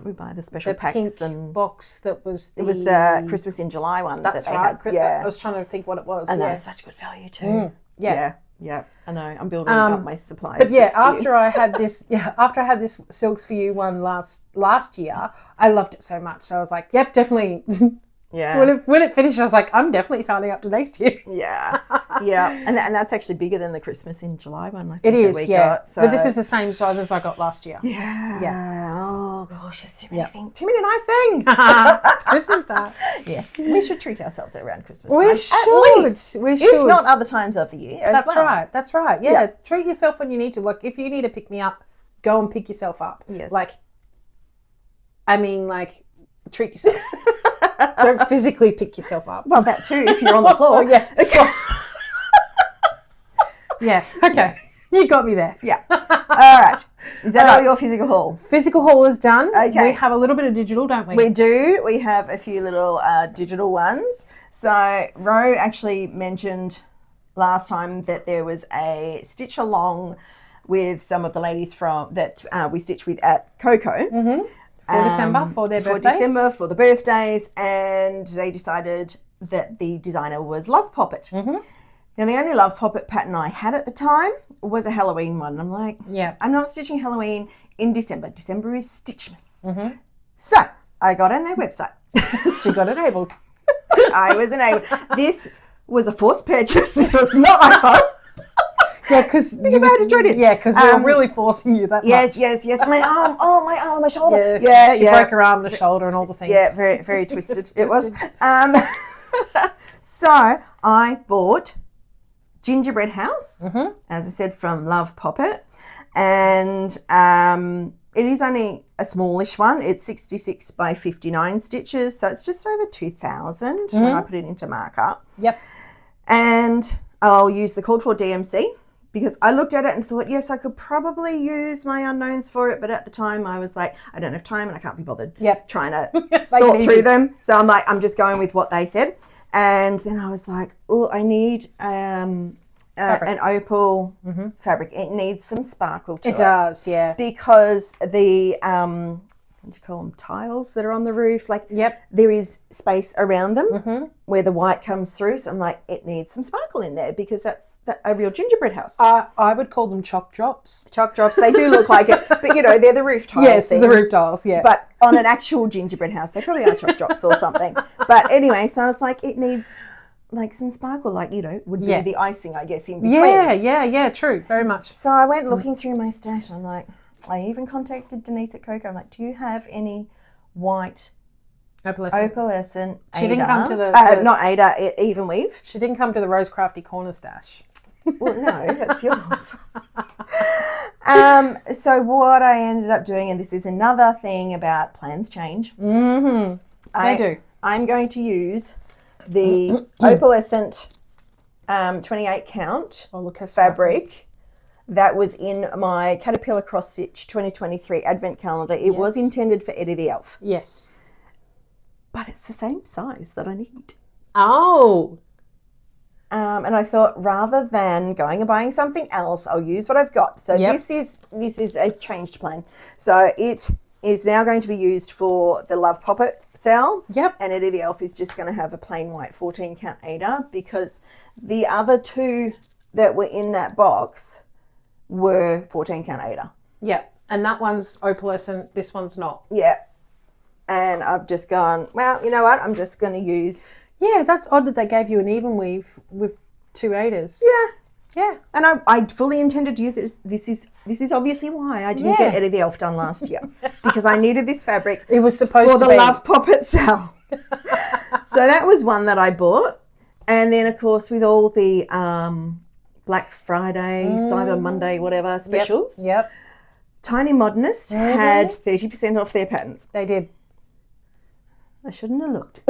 we buy the special packs pink and box that was it was the Christmas in July one that's that they right. had. Yeah. I was trying to think what it was. And that's such good value too. Yeah. Yeah. I know. I'm building up my supply. But of yeah, Silks for You. after I had this Silks for You one last year, I loved it so much. So I was like, yep, definitely. Yeah. When it finished, I was like, I'm definitely signing up to next year. Yeah. And that's actually bigger than the Christmas in July one. I think It is, that we yeah. got, so. But this is the same size as I got last year. Yeah. Oh gosh, there's too many things. Too many nice things. It's Christmas time. Yes. We should treat ourselves around Christmas We time. should. At least. We If should. not other times of the year as That's well. right. That's right. Yeah. Treat yourself when you need to. Like, if you need to pick me up, go and pick yourself up. Yes. Treat yourself. Don't physically pick yourself up. Well, that too, if you're on the floor. Yeah. Okay. Yeah. Okay. You got me there. Yeah. All right. Is that all your physical haul? Physical haul is done. Okay. We have a little bit of digital, don't we? We do. We have a few little digital ones. So Ro actually mentioned last time that there was a stitch along with some of the ladies that we stitched with at Coco. For December, for their birthdays. For December, for the birthdays. And they decided that the designer was Love Poppet. Now, the only Love Poppet pattern I had at the time was a Halloween one. I'm like, I'm not stitching Halloween in December. December is Stitchmas. So I got on their website. She got enabled. I was enabled. This was a forced purchase. This was not my fault. Yeah, because I had to dread it. Yeah, because we were really forcing you that much. Yes. My arm, my arm, my shoulder. She broke her arm, the shoulder, and all the things. Yeah, very, very twisted it was. So I bought Gingerbread House, as I said, from Love Poppet. And it is only a smallish one. It's 66 by 59 stitches. So it's just over 2,000 when I put it into markup. Yep. And I'll use the called for DMC. Because I looked at it and thought, yes, I could probably use my unknowns for it. But at the time, I was like, I don't have time and I can't be bothered trying to sort through them. So I'm like, I'm just going with what they said. And then I was like, oh, I need an opal fabric. It needs some sparkle to it. It does, yeah. Because the what do you call them, tiles that are on the roof. Like, Yep. there is space around them where the white comes through. So I'm like, it needs some sparkle in there because that's a real gingerbread house. I would call them chalk drops. Chalk drops, they do look like it, but they're the roof tiles. Yes, the roof tiles, yeah. But on an actual gingerbread house, they probably are chalk drops or something. But anyway, so I was like, it needs like some sparkle, like, would be the icing, I guess, in between. Yeah, true, very much. So I went looking through my stash. I'm like, I even contacted Denise at Coco. I'm like, do you have any white opalescent She didn't come to the not Ada, even weave. She didn't come to the Rose Crafty Corner stash. Well, no, that's yours. So what I ended up doing, and this is another thing about plans change. Mm-hmm. They do. I'm going to use the opalescent 28 count fabric that was in my Caterpillar Cross Stitch 2023 Advent Calendar. It was intended for Eddie the Elf. Yes. But it's the same size that I need. Oh. And I thought, rather than going and buying something else, I'll use what I've got. So this is a changed plan. So it is now going to be used for the Love Poppet sale. Yep. And Eddie the Elf is just going to have a plain white 14 count Ada, because the other two that were in that box were 14 count Ada. Yeah. And that one's opalescent, this one's not. Yeah. And I've just gone, well, you know what? I'm just going to use... Yeah, that's odd that they gave you an even weave with 2 Adas. Yeah. Yeah. And I fully intended to use it. This is obviously why I didn't get Eddie the Elf done last year, because I needed this fabric. It was supposed for to the be. Love Poppet sale. So that was one that I bought. And then, of course, with all the Black Friday, Cyber Monday, whatever specials, Yep. Tiny Modernist had 30% off their patterns. They did. I shouldn't have looked.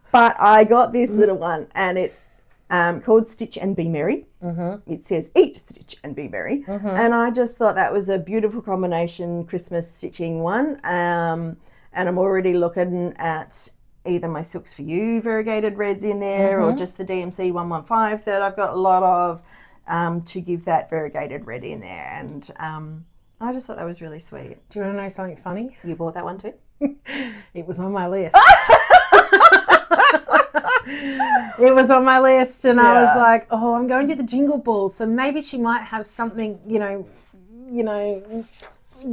But I got this little one, and it's called Stitch and Be Merry. Mm-hmm. It says Eat, Stitch and Be Merry. Mm-hmm. And I just thought that was a beautiful combination Christmas stitching one. And I'm already looking at either my Silks for You variegated reds in there, or just the DMC 115 that I've got a lot of, to give that variegated red in there. And I just thought that was really sweet. Do you want to know something funny? You bought that one too? It was on my list. It was on my list, and I was like, oh, I'm going to the Jingle Ball, so maybe she might have something,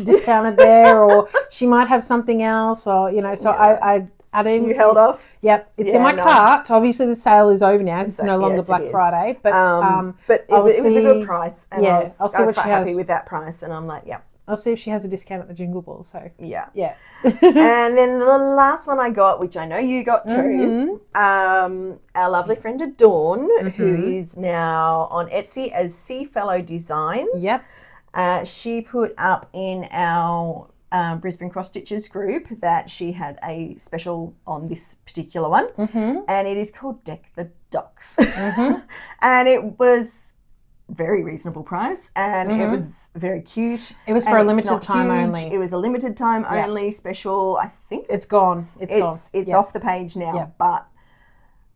discounted there, or she might have something else, or, so I didn't. You held off? Yep. It's in my cart. Obviously, the sale is over now. It's no longer Black Friday, but it was a good price, and I was quite happy with that price, and I'm like, yeah. I'll see if she has a discount at the Jingle Ball. So yeah. And then the last one I got, which I know you got too, our lovely friend Dawn, who is now on Etsy as Sea Fellow Designs. Yep. She put up in our Brisbane Cross Stitches group that she had a special on this particular one, and it is called Deck the Docks, and it was very reasonable price, and it was very cute. It was for a limited time only. It was a limited time only special. I think it's gone. It's gone. It's off the page now, but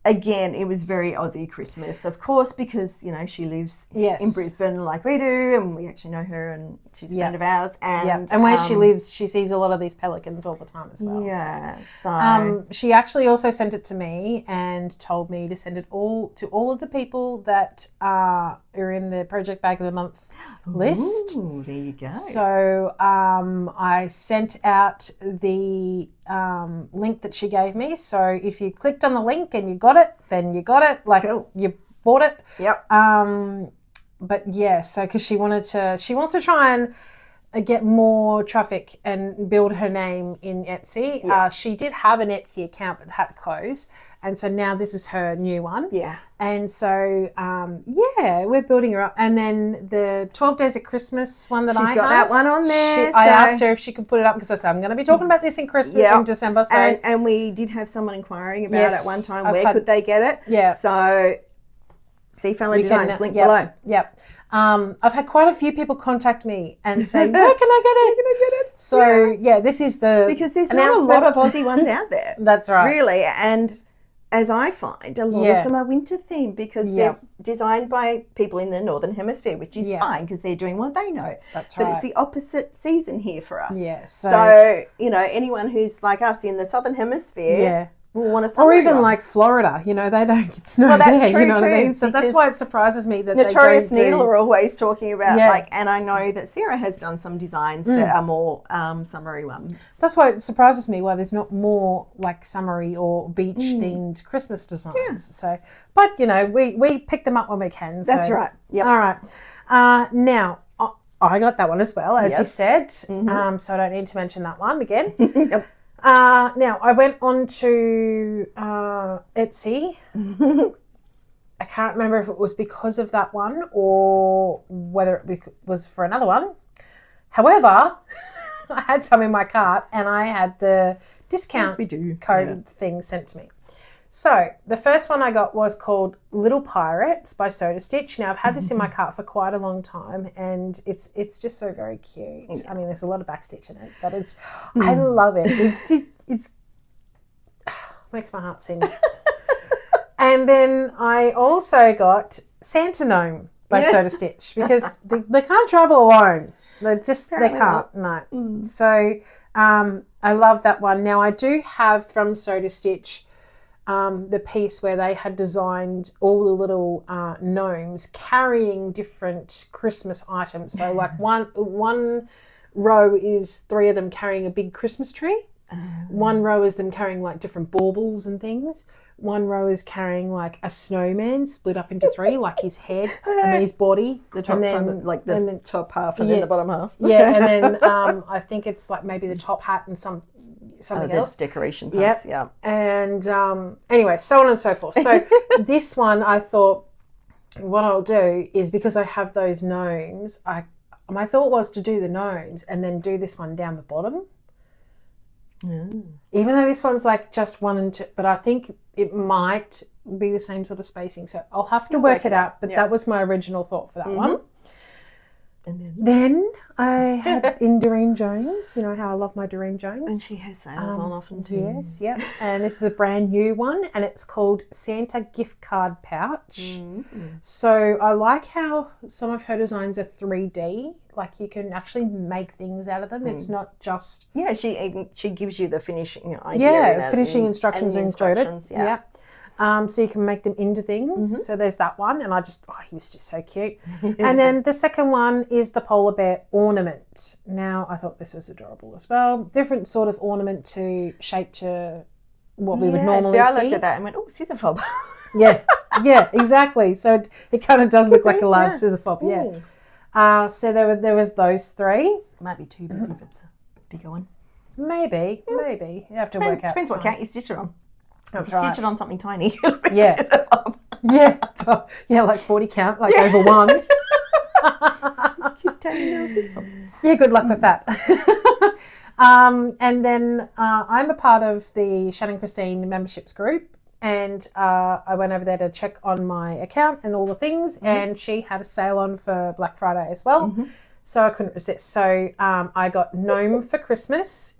again, it was very Aussie Christmas, of course, because she lives in Brisbane like we do, and we actually know her, and she's a friend of ours. And where she lives, she sees a lot of these pelicans all the time as well. Yeah. So she actually also sent it to me and told me to send it all to all of the people that are in the Project Bag of the Month list. Ooh, there you go. So I sent out the link that she gave me. So if you clicked on the link and you got it, then you got it. Like you bought it. Yep. But yeah, so because she wants to try and get more traffic and build her name in Etsy. Yeah. She did have an Etsy account but had to close, and so now this is her new one. Yeah. And so we're building her up. And then the 12 Days of Christmas one that she's got that one on there. I asked her if she could put it up because I said I'm going to be talking about this in Christmas in December. So and we did have someone inquiring about at one time where could they get it. Yeah. So Sea Fellow Designs, link below. Yep. I've had quite a few people contact me and say, where can I get it? Can I get it? So, this is the because there's not a lot of Aussie ones out there. That's right. Really. And as I find, a lot of them are winter themed because they're designed by people in the Northern Hemisphere, which is fine because they're doing what they know. That's right. But it's the opposite season here for us. Yeah. So, you know, anyone who's like us in the Southern Hemisphere will want a summer or even one. like Florida, you know, they don't get snow that's there, true you know too, what I mean? So that's why it surprises me that Notorious they don't Needle are always talking about like, and I know Mm. that Sarah has done some designs that are more summery ones. So that's why it surprises me why there's not more like summery or beach themed Christmas designs. Yeah. So, but you know, we pick them up when we can. So. That's right. Yep. All right. Now I got that one as well, as you said. So I don't need to mention that one again. Yep. Now I went on to Etsy. I can't remember if it was because of that one or whether it was for another one. However, I had some in my cart and I had the discount code thing sent to me. So the first one I got was called Little Pirates by Stitch. Now I've had this in my cart for quite a long time and it's just so very cute. Yeah. I mean, there's a lot of backstitch in it, but I love it. It makes my heart sing. And then I also got Santa Gnome by Stitch because they can't travel alone. They can't. No. So I love that one. Now I do have from Stitch the piece where they had designed all the little gnomes carrying different Christmas items. So like one row is 3 of them carrying a big Christmas tree. One row is them carrying like different baubles and things. One row is carrying like a snowman split up into 3, like his head and then his body. The top, and then, the top half and then the bottom half. Yeah, and then I think it's like maybe the top hat and something else. Decoration parts, And anyway, so on and so forth. So this one I thought what I'll do is because I have those gnomes, my thought was to do the gnomes and then do this one down the bottom. Even though this one's like just 1 and 2, but I think it might be the same sort of spacing. So I'll have to work it out. But that was my original thought for that one. And then I had in Durene Jones, you know how I love my Durene Jones. And she has sales on often too. Yes, yep. And this is a brand new one and it's called Santa Gift Card Pouch. So I like how some of her designs are 3D. Like you can actually make things out of them. It's not just... Yeah, she gives you the finishing idea. Yeah, finishing instructions included. Yeah. So you can make them into things. So there's that one. And he was just so cute. And then the second one is the polar bear ornament. Now, I thought this was adorable as well. Different sort of ornament to shape to what we would normally see. I looked at that and went, oh, scissor fob. Yeah, exactly. So it kind of does look like a large scissor fob, so there was those 3. It might be too big if it's a bigger one. Maybe. You have to work out. Depends what count you stitch it on. That's right. Stitch it on something tiny. Like 40 count, like over 1. Yeah, good luck with that. And then I'm a part of the Shannon Christine memberships group. And I went over there to check on my account and all the things. And she had a sale on for Black Friday as well. So I couldn't resist. So I got Gnome for Christmas.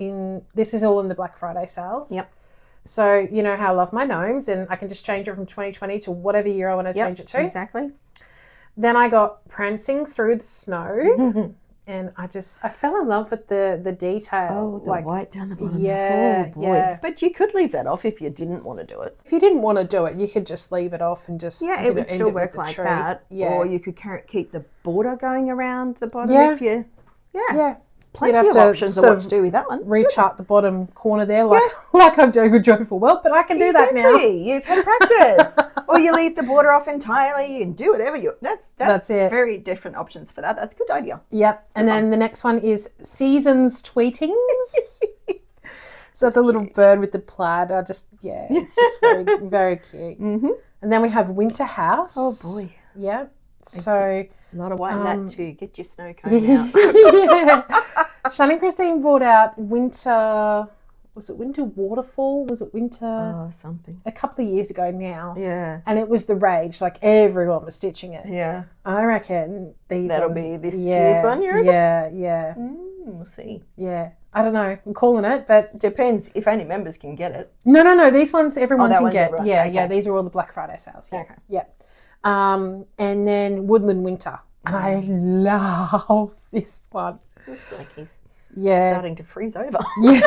This is all in the Black Friday sales. Yep. So you know how I love my gnomes and I can just change it from 2020 to whatever year I want to change it to. Exactly. Then I got Prancing Through the Snow. And I fell in love with the detail. Oh, the white down the bottom. Yeah, oh, boy. Yeah. But you could leave that off if you didn't want to do it. If you didn't want to do it, you could just leave it off and just... Yeah, it would still work like that. Yeah. Or you could keep the border going around the bottom if you... Yeah. Plenty of options of what to do with that one. Rechart the bottom corner there like I'm doing with Joyful Wealth, but I can do that now. You've had practice. Or you leave the border off entirely. You can do whatever you... That's it. Very different options for that. That's a good idea. Yep. And then the next one is Seasons Tweetings. So it's a little bird with the plaid. It's just very, very cute. And then we have Winter House. Oh, boy. Yeah. So... A lot of white in that too. Get your snow cone out. Shannon Christine brought out Winter... Was it Winter Waterfall? Was it Winter... Oh, something. A couple of years ago now. Yeah. And it was the rage. Like, everyone was stitching it. Yeah. I reckon That'll be this year's one, you reckon? Yeah. We'll see. Yeah. I don't know. I'm calling it, but Depends if only members can get it. no. These ones everyone that can one's get. right. Yeah, Okay. yeah. These are all the Black Friday sales. Yeah, Okay. yeah. And then Woodland Winter, and I love this one. Looks like he's Yeah, starting to freeze over. yeah.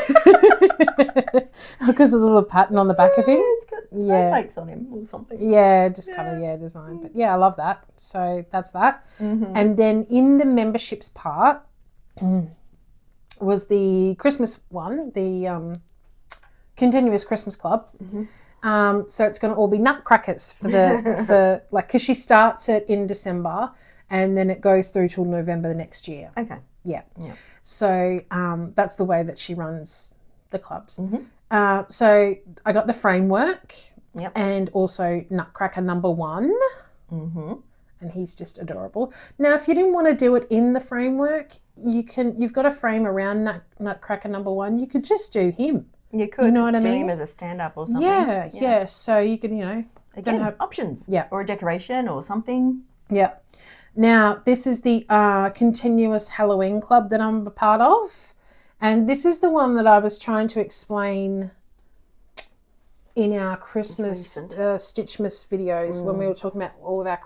Because of the little pattern on the back of him. He's got snowflakes on him or something. Yeah, just kind of design. But yeah, I love that. So that's that. And then in the memberships part was the Christmas one, the continuous Christmas club. So it's going to all be nutcrackers for because she starts it in December and then it goes through till November the next year. Okay. Yeah. Yeah. So that's the way that she runs the clubs. So I got the framework and also Nutcracker number 1. And he's just adorable. Now, if you didn't want to do it in the framework, you've got a frame around Nutcracker number 1. You could just do him. You could You know what I do mean? him as a stand-up or something. Yeah. So you can, Again, options. Yeah. Or a decoration or something. Yeah. Now, this is the continuous Halloween club that I'm a part of. And this is the one that I was trying to explain in our Christmas Stitchmas videos when we were talking about all of our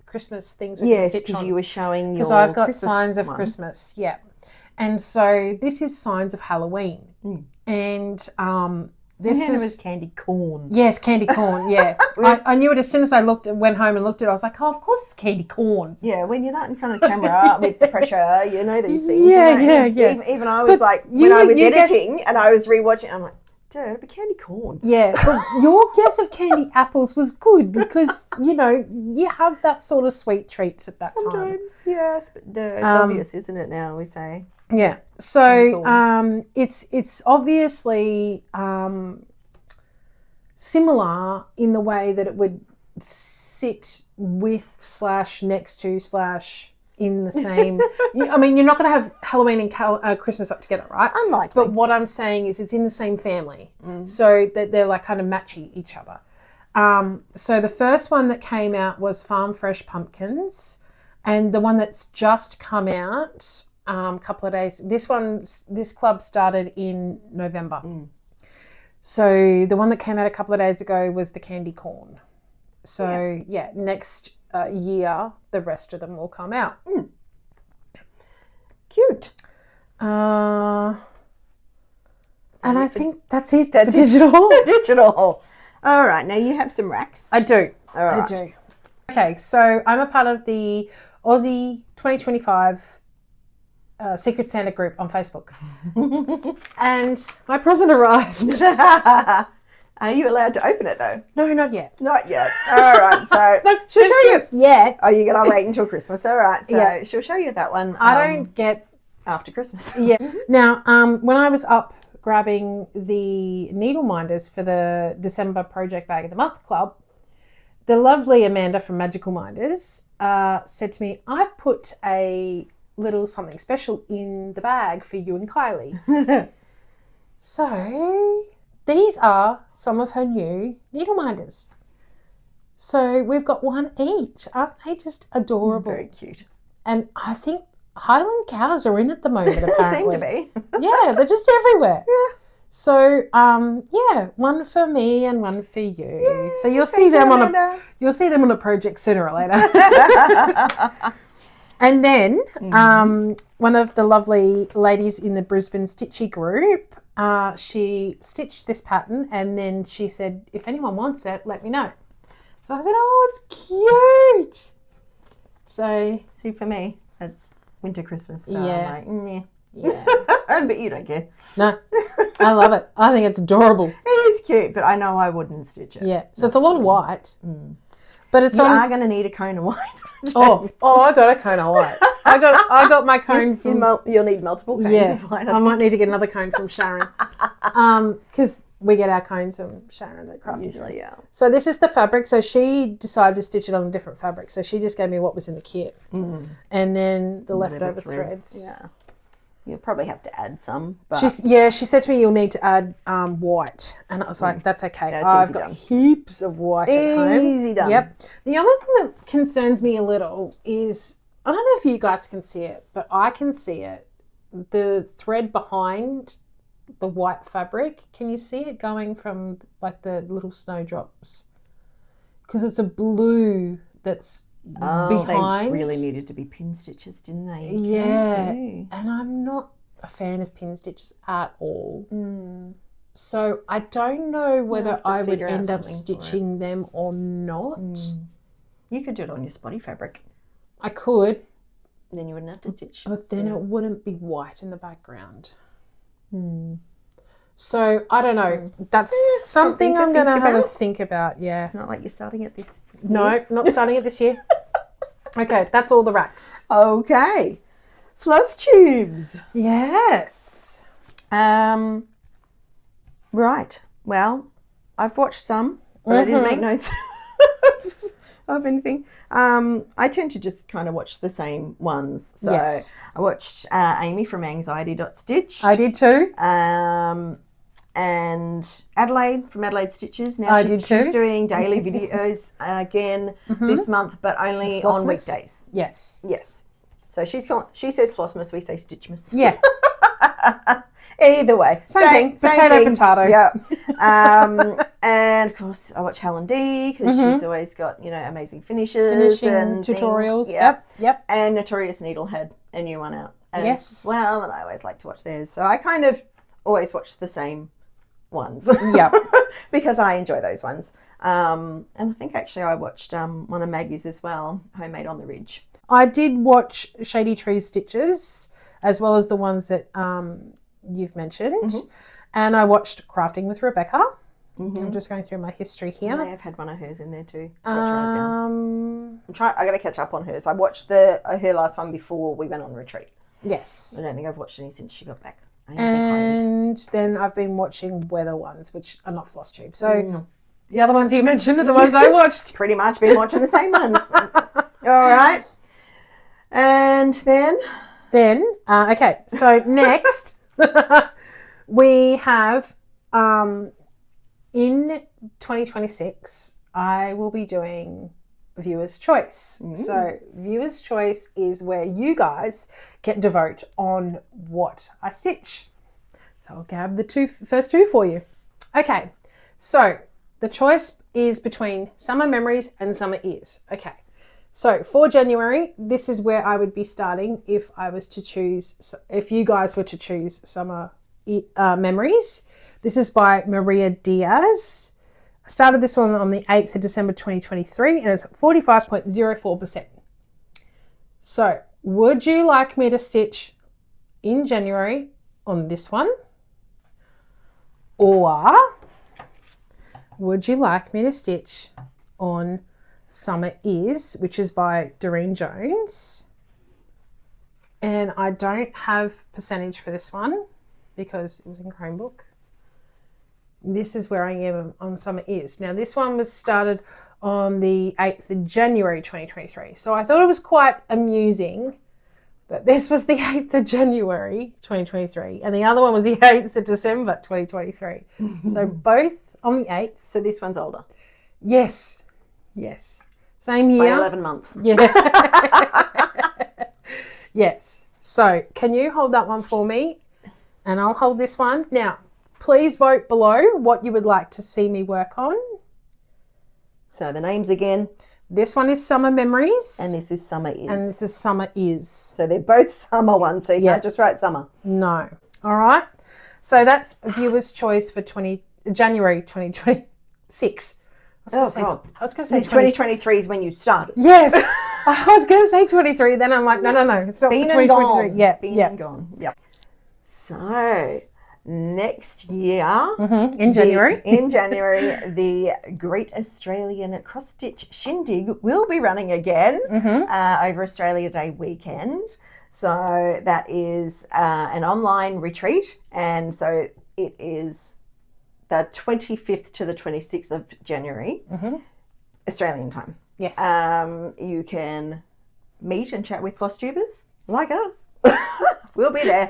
Christmas things with Yes, Stitch because on. you were showing your Because I've got Christmas signs of one. Christmas, yeah. And so this is signs of Halloween. And this It is... was candy corn. Yes, candy corn, yeah. I knew it as soon as I went home and looked at it. I was like, oh, of course it's candy corns. Yeah, when you're not in front of the camera with the pressure, you know these things. Yeah, you know? yeah. Even I was like, when I was editing and I was rewatching, I'm like, dude, it'd be candy corn. Yeah, but your guess of candy apples was good because, you have that sort of sweet treats at that time. Sometimes, yes, but it's obvious, isn't it now, we say. Yeah, so it's obviously similar in the way that it would sit with / next to / in the same. I mean, you're not going to have Halloween and Christmas up together, right? Unlikely. But what I'm saying is it's in the same family, so that they're like kind of matchy each other. So the first one that came out was Farm Fresh Pumpkins, and the one that's just come out a couple of days. This club started in November. So the one that came out a couple of days ago was the candy corn. So next year the rest of them will come out. Cute. And I think that's it. That's digital. Digital. All right, now you have some racks. I do. All right. I do. Okay, so I'm a part of the Aussie 2025 Secret Santa group on Facebook. And my present arrived. Are you allowed to open it though? No, not yet. Not yet. All right, so She'll show you yet. Oh, you're going to wait until Christmas. All right, so she'll show you that one. I don't get... After Christmas. Yeah. Now, when I was up grabbing the needle minders for the December Project Bag of the Month Club, the lovely Amanda from Magical Minders said to me, I've put a little something special in the bag for you and Kylie. So these are some of her new needle minders. So we've got one each. Aren't they just adorable? Very cute. And I think Highland cows are in at the moment, apparently. Seem to be. Yeah, they're just everywhere. Yeah. So, one for me and one for you. Yay, so you'll see them on a project sooner or later. And then one of the lovely ladies in the Brisbane Stitchy group, she stitched this pattern and then she said, if anyone wants it, let me know. So I said, oh, it's cute. So see, for me, it's winter Christmas. So yeah. I'm like, yeah. But you don't care. No, I love it. I think it's adorable. It is cute, but I know I wouldn't stitch it. Yeah. So it's a lot of white. But it's you are going to need a cone of white. oh, I got a cone of white. I got my cone from... You'll need multiple cones of white. I might need to get another cone from Sharon. Because we get our cones from Sharon at Crafty Usually, Threads. yeah. So this is the fabric. So she decided to stitch it on a different fabric. So she just gave me what was in the kit. And then the leftover threads. Yeah. You'll probably have to add some. But She said to me, you'll need to add white. And I was like, that's okay. I've got heaps of white at home. Easy done. Yep. The other thing that concerns me a little is, I don't know if you guys can see it, but I can see it. the thread behind the white fabric, can you see it going from like the little snowdrops? Because it's a blue that's behind. They really needed to be pin stitches, didn't they? Yeah. And I'm not a fan of pin stitches at all. So I don't know whether I would end up stitching them or not. You could do it on your spotty fabric. I could. Then you wouldn't have to stitch. But then it wouldn't be white in the background. So I don't know. That's something I'm going to have a think about. Yeah. It's not like you're starting at this year. No, not starting it this year. Okay, that's all the racks. Okay. Flosstubes. Yes. Right. Well, I've watched some, but I didn't make notes of anything. I tend to just kind of watch the same ones. So Yes. I watched Amy from Anxiety.Stitch. I did too. And Adelaide from Adelaide Stitches. Now I did too. She's doing daily videos again this month, but only on weekdays. Yes. Yes. So she says Flossmas, we say Stitchmas. Yeah. Either way. Same thing. Potato. Yeah. And of course I watch Helen D because she's always got, amazing finishes and tutorials. Things. Yep. And Notorious Needle had a new one out as Yes. well, and I always like to watch theirs. So I kind of always watch the same ones. Yep. Because I enjoy those ones. And I think actually I watched one of Maggie's as well, Homemade on the Ridge. I did watch Shady Trees Stitches as well as the ones that you've mentioned. And I watched Crafting with Rebecca. I'm just going through my history here. I may have had one of hers in there too. So I got to catch up on hers. I watched her last one before we went on retreat. Yes. I don't think I've watched any since she got back. And then I've been watching weather ones, which are not Flosstube. So the other ones you mentioned are the ones I watched. Pretty much been watching the same ones. All right. And then? Okay, so next we have in 2026, I will be doing Viewer's Choice. So Viewer's Choice is where you guys get to vote on what I stitch. So I'll grab the first two for you. Okay, so the choice is between Summer Memories and Summer Ears. Okay, so for January, this is where I would be starting if you guys were to choose Summer Memories. This is by Maria Diaz. I started this one on the 8th of December 2023 and it's 45.04%. So would you like me to stitch in January on this one? Or would you like me to stitch on Summer Is, which is by Durene Jones? And I don't have percentage for this one because it was in Chromebook. This is where I am on Summer Is. Now, this one was started on the 8th of January 2023. So I thought it was quite amusing that this was the 8th of January 2023 and the other one was the 8th of December 2023. So both on the 8th. So this one's older. Yes. Same year. By 11 months. Yeah. Yes. So can you hold that one for me? And I'll hold this one. Now, please vote below what you would like to see me work on. So the names again. This one is Summer Memories. And this is Summer Is. And this is Summer Is. So they're both summer ones, so you can't just write summer. No. All right. So that's Viewer's Choice for January 2026. I was going to say 2023 is when you started. Yes. I was going to say 23. Then I'm like, no. It's not Been for 2023. and gone. Yeah. Been and gone. Yep. So next year, in January, the Great Australian Cross-Stitch Shindig will be running again over Australia Day weekend. So that is an online retreat, and so it is the 25th to the 26th of January, Australian time. Yes. You can meet and chat with Flosstubers like us. We'll be there.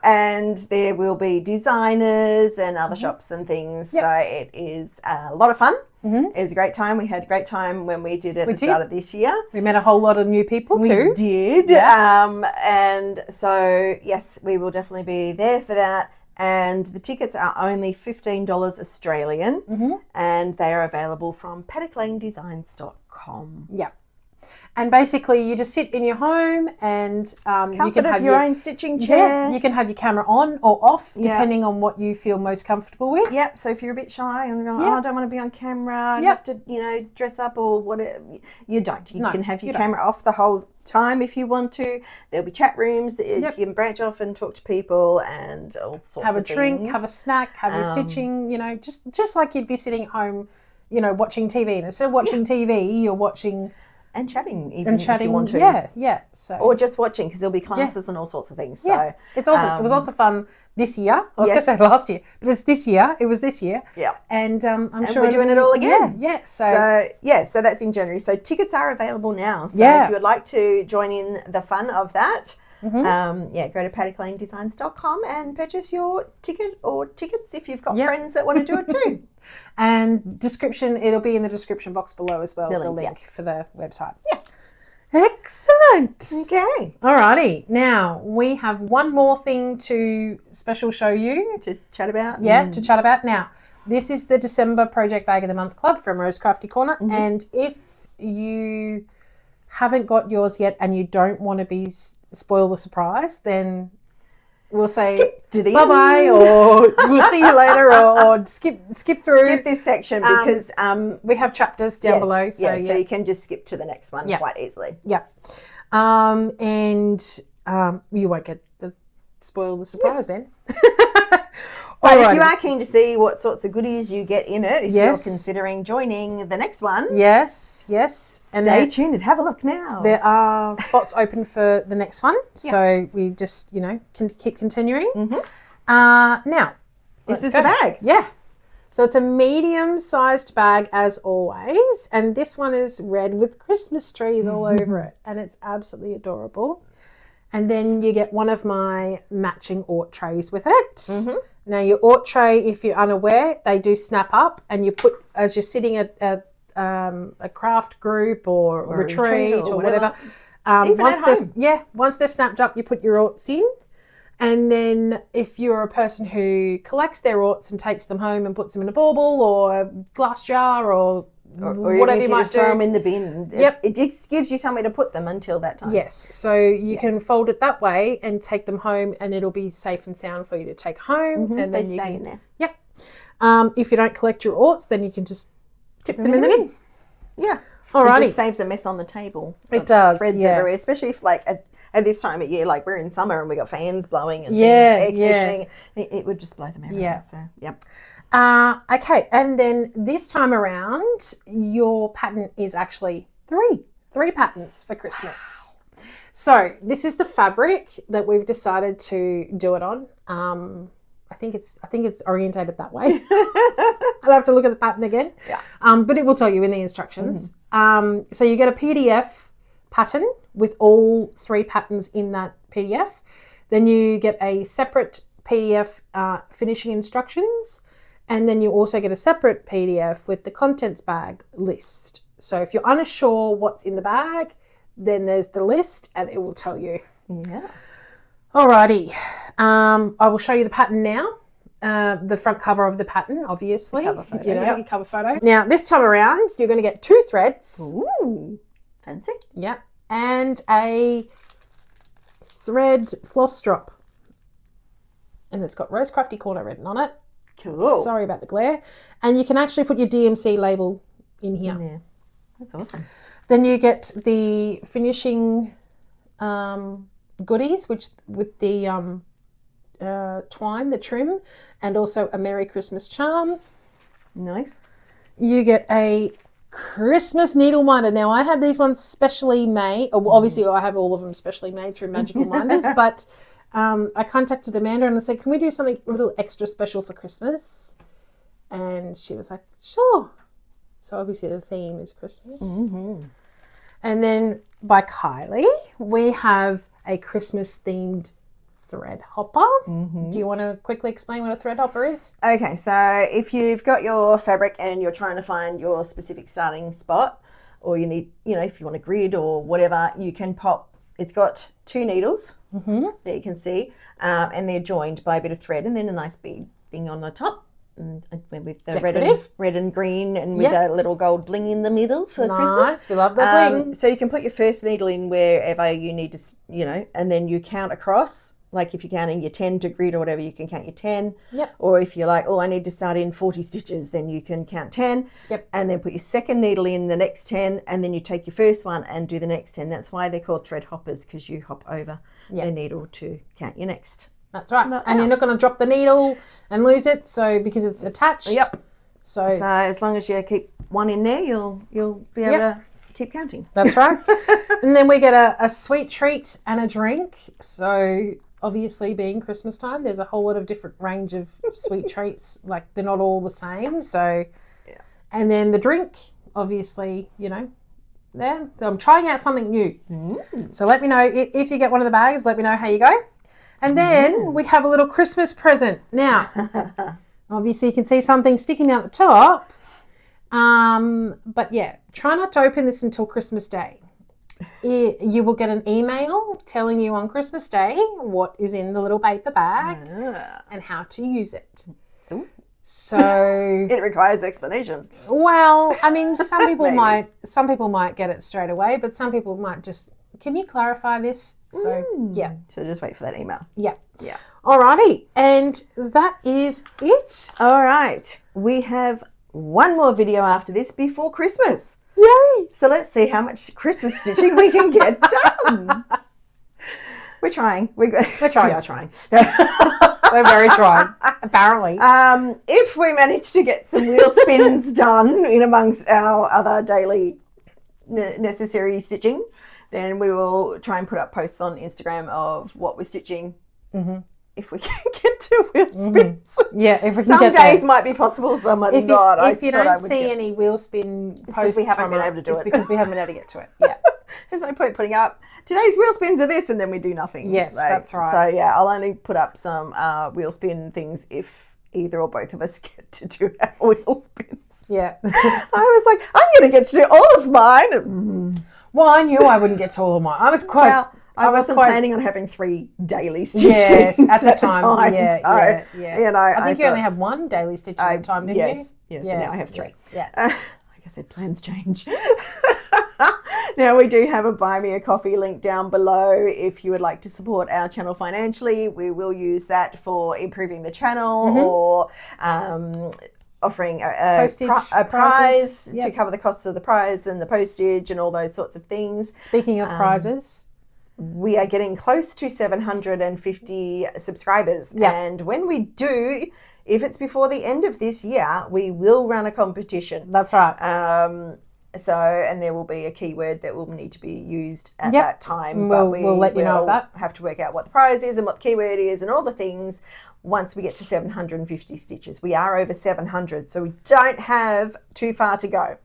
And there will be designers and other shops and things. Yep. So it is a lot of fun. It was a great time. We had a great time when we did it at the start of this year. We met a whole lot of new people too. We did. Yeah. And so, yes, we will definitely be there for that. And the tickets are only $15 Australian, and they are available from paddocklanedesigns.com. Yeah. And basically, you just sit in your home and you can have your own stitching chair. Yeah, you can have your camera on or off, depending on what you feel most comfortable with. Yep. So if you're a bit shy and you're going, I don't want to be on camera, I have to, dress up or whatever, you don't. You can have your camera off the whole time if you want to. There'll be chat rooms that you can branch off and talk to people and all sorts of things. Have a drink, have a snack, have your stitching, just like you'd be sitting at home, watching TV. And instead of watching TV, you're watching... And chatting, even if you want to. Yeah. So, or just watching, because there'll be classes and all sorts of things. So it's awesome. It was lots of fun this year. I was going to say last year, but it's this year. It was this year. Yeah. And I'm sure we're doing it all again. Yeah. So that's in January. So tickets are available now. So if you would like to join in the fun of that, go to paddocklanedesigns.com and purchase your ticket or tickets if you've got friends that want to do it too. And it'll be in the description box below as well, the link for the website. Yeah. Excellent. Okay. Alrighty. Now, we have one more thing to special show you. To chat about. Yeah, to chat about. Now, this is the December Project Bag of the Month Club from Rose Crafty Corner. And if you haven't got yours yet and you don't want to spoil the surprise, then we'll say bye-bye or we'll see you later or skip through. Skip this section because we have chapters down below. So you can just skip to the next one quite easily. Yeah. And you won't get spoil the surprise then. But if you are keen to see what sorts of goodies you get in it, if you're considering joining the next one. Yes. Stay tuned and have a look now. There are spots open for the next one. So we just, can keep continuing. Now. This is the bag. Yeah. So it's a medium-sized bag as always. And this one is red with Christmas trees all over it. And it's absolutely adorable. And then you get one of my matching Ort trays with it. Now, your Ort tray, if you're unaware, they do snap up and you put, as you're sitting at a craft group or retreat or whatever. Once they're snapped up, you put your Orts in. And then if you're a person who collects their Orts and takes them home and puts them in a bauble or a glass jar or whatever you might just throw them in the bin. It just gives you somewhere to put them until that time. Yes, so you can fold it that way and take them home, and it'll be safe and sound for you to take home. And they stay in there. Yep. If you don't collect your Orts, then you can just tip them in the bin. Yeah. Alrighty. It just saves a mess on the table. It does. Threads everywhere, especially if at this time of year, like we're in summer and we got fans blowing and air conditioning. It would just blow them everywhere. Yeah. So yep. Okay, and then this time around, your pattern is actually three patterns for Christmas. So this is the fabric that we've decided to do it on. I think it's orientated that way. I'll have to look at the pattern again. Yeah. But it will tell you in the instructions. So you get a PDF pattern with all 3 patterns in that PDF. Then you get a separate PDF finishing instructions. And then you also get a separate PDF with the contents bag list. So if you're unsure what's in the bag, then there's the list and it will tell you. Yeah. Alrighty. I will show you the pattern now. The front cover of the pattern, obviously. The cover photo. Your cover photo. Now, this time around, you're going to get 2 threads. Ooh, fancy. Yep. And a thread floss drop. And it's got Rose Crafty Corner written on it. Cool. Sorry about the glare. And you can actually put your DMC label in here. Yeah. That's awesome. Then you get the finishing goodies, which with the twine, the trim, and also a Merry Christmas charm. Nice. You get a Christmas needle minder. Now, I had these ones specially made. Obviously, I have all of them specially made through Magical Minders, but I contacted Amanda and I said, can we do something a little extra special for Christmas? And she was like, sure. So obviously the theme is Christmas. And then by Kylie, we have a Christmas themed thread hopper. Do you want to quickly explain what a thread hopper is? Okay, so if you've got your fabric and you're trying to find your specific starting spot, or you need, if you want a grid or whatever, you can pop, it's got 2 needles that you can see, and they're joined by a bit of thread and then a nice big thing on the top. And with the red and green and with a little gold bling in the middle for Christmas. Nice, we love the bling. So you can put your first needle in wherever you need to, and then you count across. Like if you're counting your 10 to grid or whatever, you can count your 10. Yep. Or if you're like, I need to start in 40 stitches, then you can count 10. Yep. And then put your second needle in the next 10, and then you take your first one and do the next 10. That's why they're called thread hoppers, because you hop over the needle to count your next. That's right. And you're not going to drop the needle and lose it, so because it's attached. Yep. So as long as you keep one in there, you'll be able to keep counting. That's right. And then we get a sweet treat and a drink. So obviously being Christmas time, there's a whole lot of different range of sweet treats. Like they're not all the same. So, and then the drink, obviously, there. So I'm trying out something new. So let me know if you get one of the bags. Let me know how you go. And then we have a little Christmas present. Now, obviously you can see something sticking out the top. But yeah, try not to open this until Christmas Day. You will get an email telling you on Christmas Day what is in the little paper bag and how to use it. Ooh. So it requires explanation. Well, I mean, some people might get it straight away, but some people might just, can you clarify this? So So just wait for that email. Yeah. Alrighty, and that is it. All right, we have one more video after this before Christmas. Yay! So let's see how much Christmas stitching we can get done. We're trying. We're trying. We are trying. We're very trying, apparently. If we manage to get some wheel spins done in amongst our other daily necessary stitching, then we will try and put up posts on Instagram of what we're stitching. If we can get to wheel spins. Yeah, if we can some get days there. might be possible, some might if not. If you don't see any wheel spin posts, because we haven't been able to do it. It's because we haven't been able to get to it. Yeah. There's no point putting up today's wheel spins are this and then we do nothing. Yes, that's right. So yeah, I'll only put up some wheel spin things if either or both of us get to do our wheel spins. Yeah. I was like, I'm going to get to do all of mine. Well, I knew I wouldn't get to all of mine. I was quite... I wasn't planning on having 3 daily stitches. Yes, at the time. Yeah. I think you only have 1 daily stitch at a time, didn't you? Yes, so now I have 3. Yeah. Like I said, plans change. Now we do have a Buy Me a Coffee link down below if you would like to support our channel financially. We will use that for improving the channel or offering a prize to cover the costs of the prize and the postage and all those sorts of things. Speaking of prizes, we are getting close to 750 subscribers. And when we do, if it's before the end of this year, we will run a competition. That's right. And there will be a keyword that will need to be used at that time. We'll let you know of that. Have to work out what the prize is and what the keyword is and all the things once we get to 750 stitches. We are over 700, so we don't have too far to go.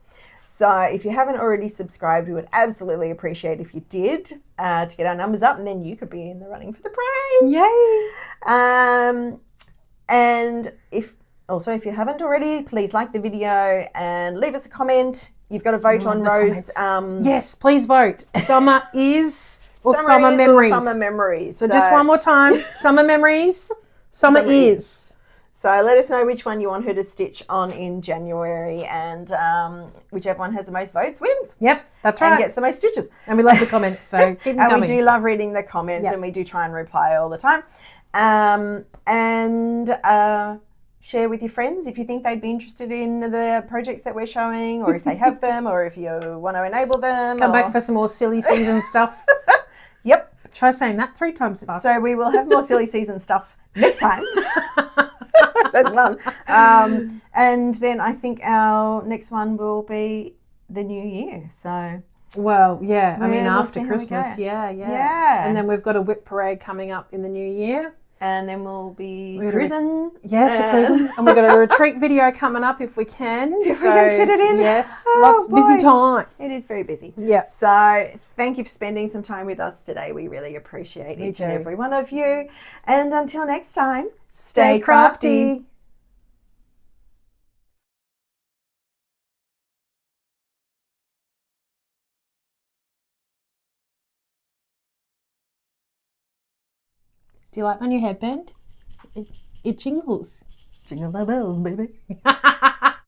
So if you haven't already subscribed, we would absolutely appreciate if you did to get our numbers up, and then you could be in the running for the prize. Yay! And if you haven't already, please like the video and leave us a comment. You've got to vote on Rose. Yes, please vote. Summer is or summer memories. Or summer memories. So just one more time. Summer memories. Summer is. So let us know which one you want her to stitch on in January, and whichever one has the most votes wins. Yep, that's right. And gets the most stitches. And we love the comments, so keep them coming. And we do love reading the comments, and we do try and reply all the time. Share with your friends if you think they'd be interested in the projects that we're showing, or if they have them, or if you want to enable them. Come back for some more silly season stuff. Yep. Try saying that 3 times fast. So we will have more silly season stuff next time. That's fun. And then I think our next one will be the new year. So, well, yeah. I mean, we'll after Christmas, yeah. And then we've got a whip parade coming up in the new year. and then we'll be We're gonna cruising. Yes, we're cruising. And we've got a retreat video coming up if we can. If we can fit it in. Yes, Oh, lots busy boy. time. It is very busy. Yeah. So thank you for spending some time with us today. We really appreciate each and every one of you. And until next time, stay crafty. Do you like my new headband? It jingles. Jingle my bells, baby.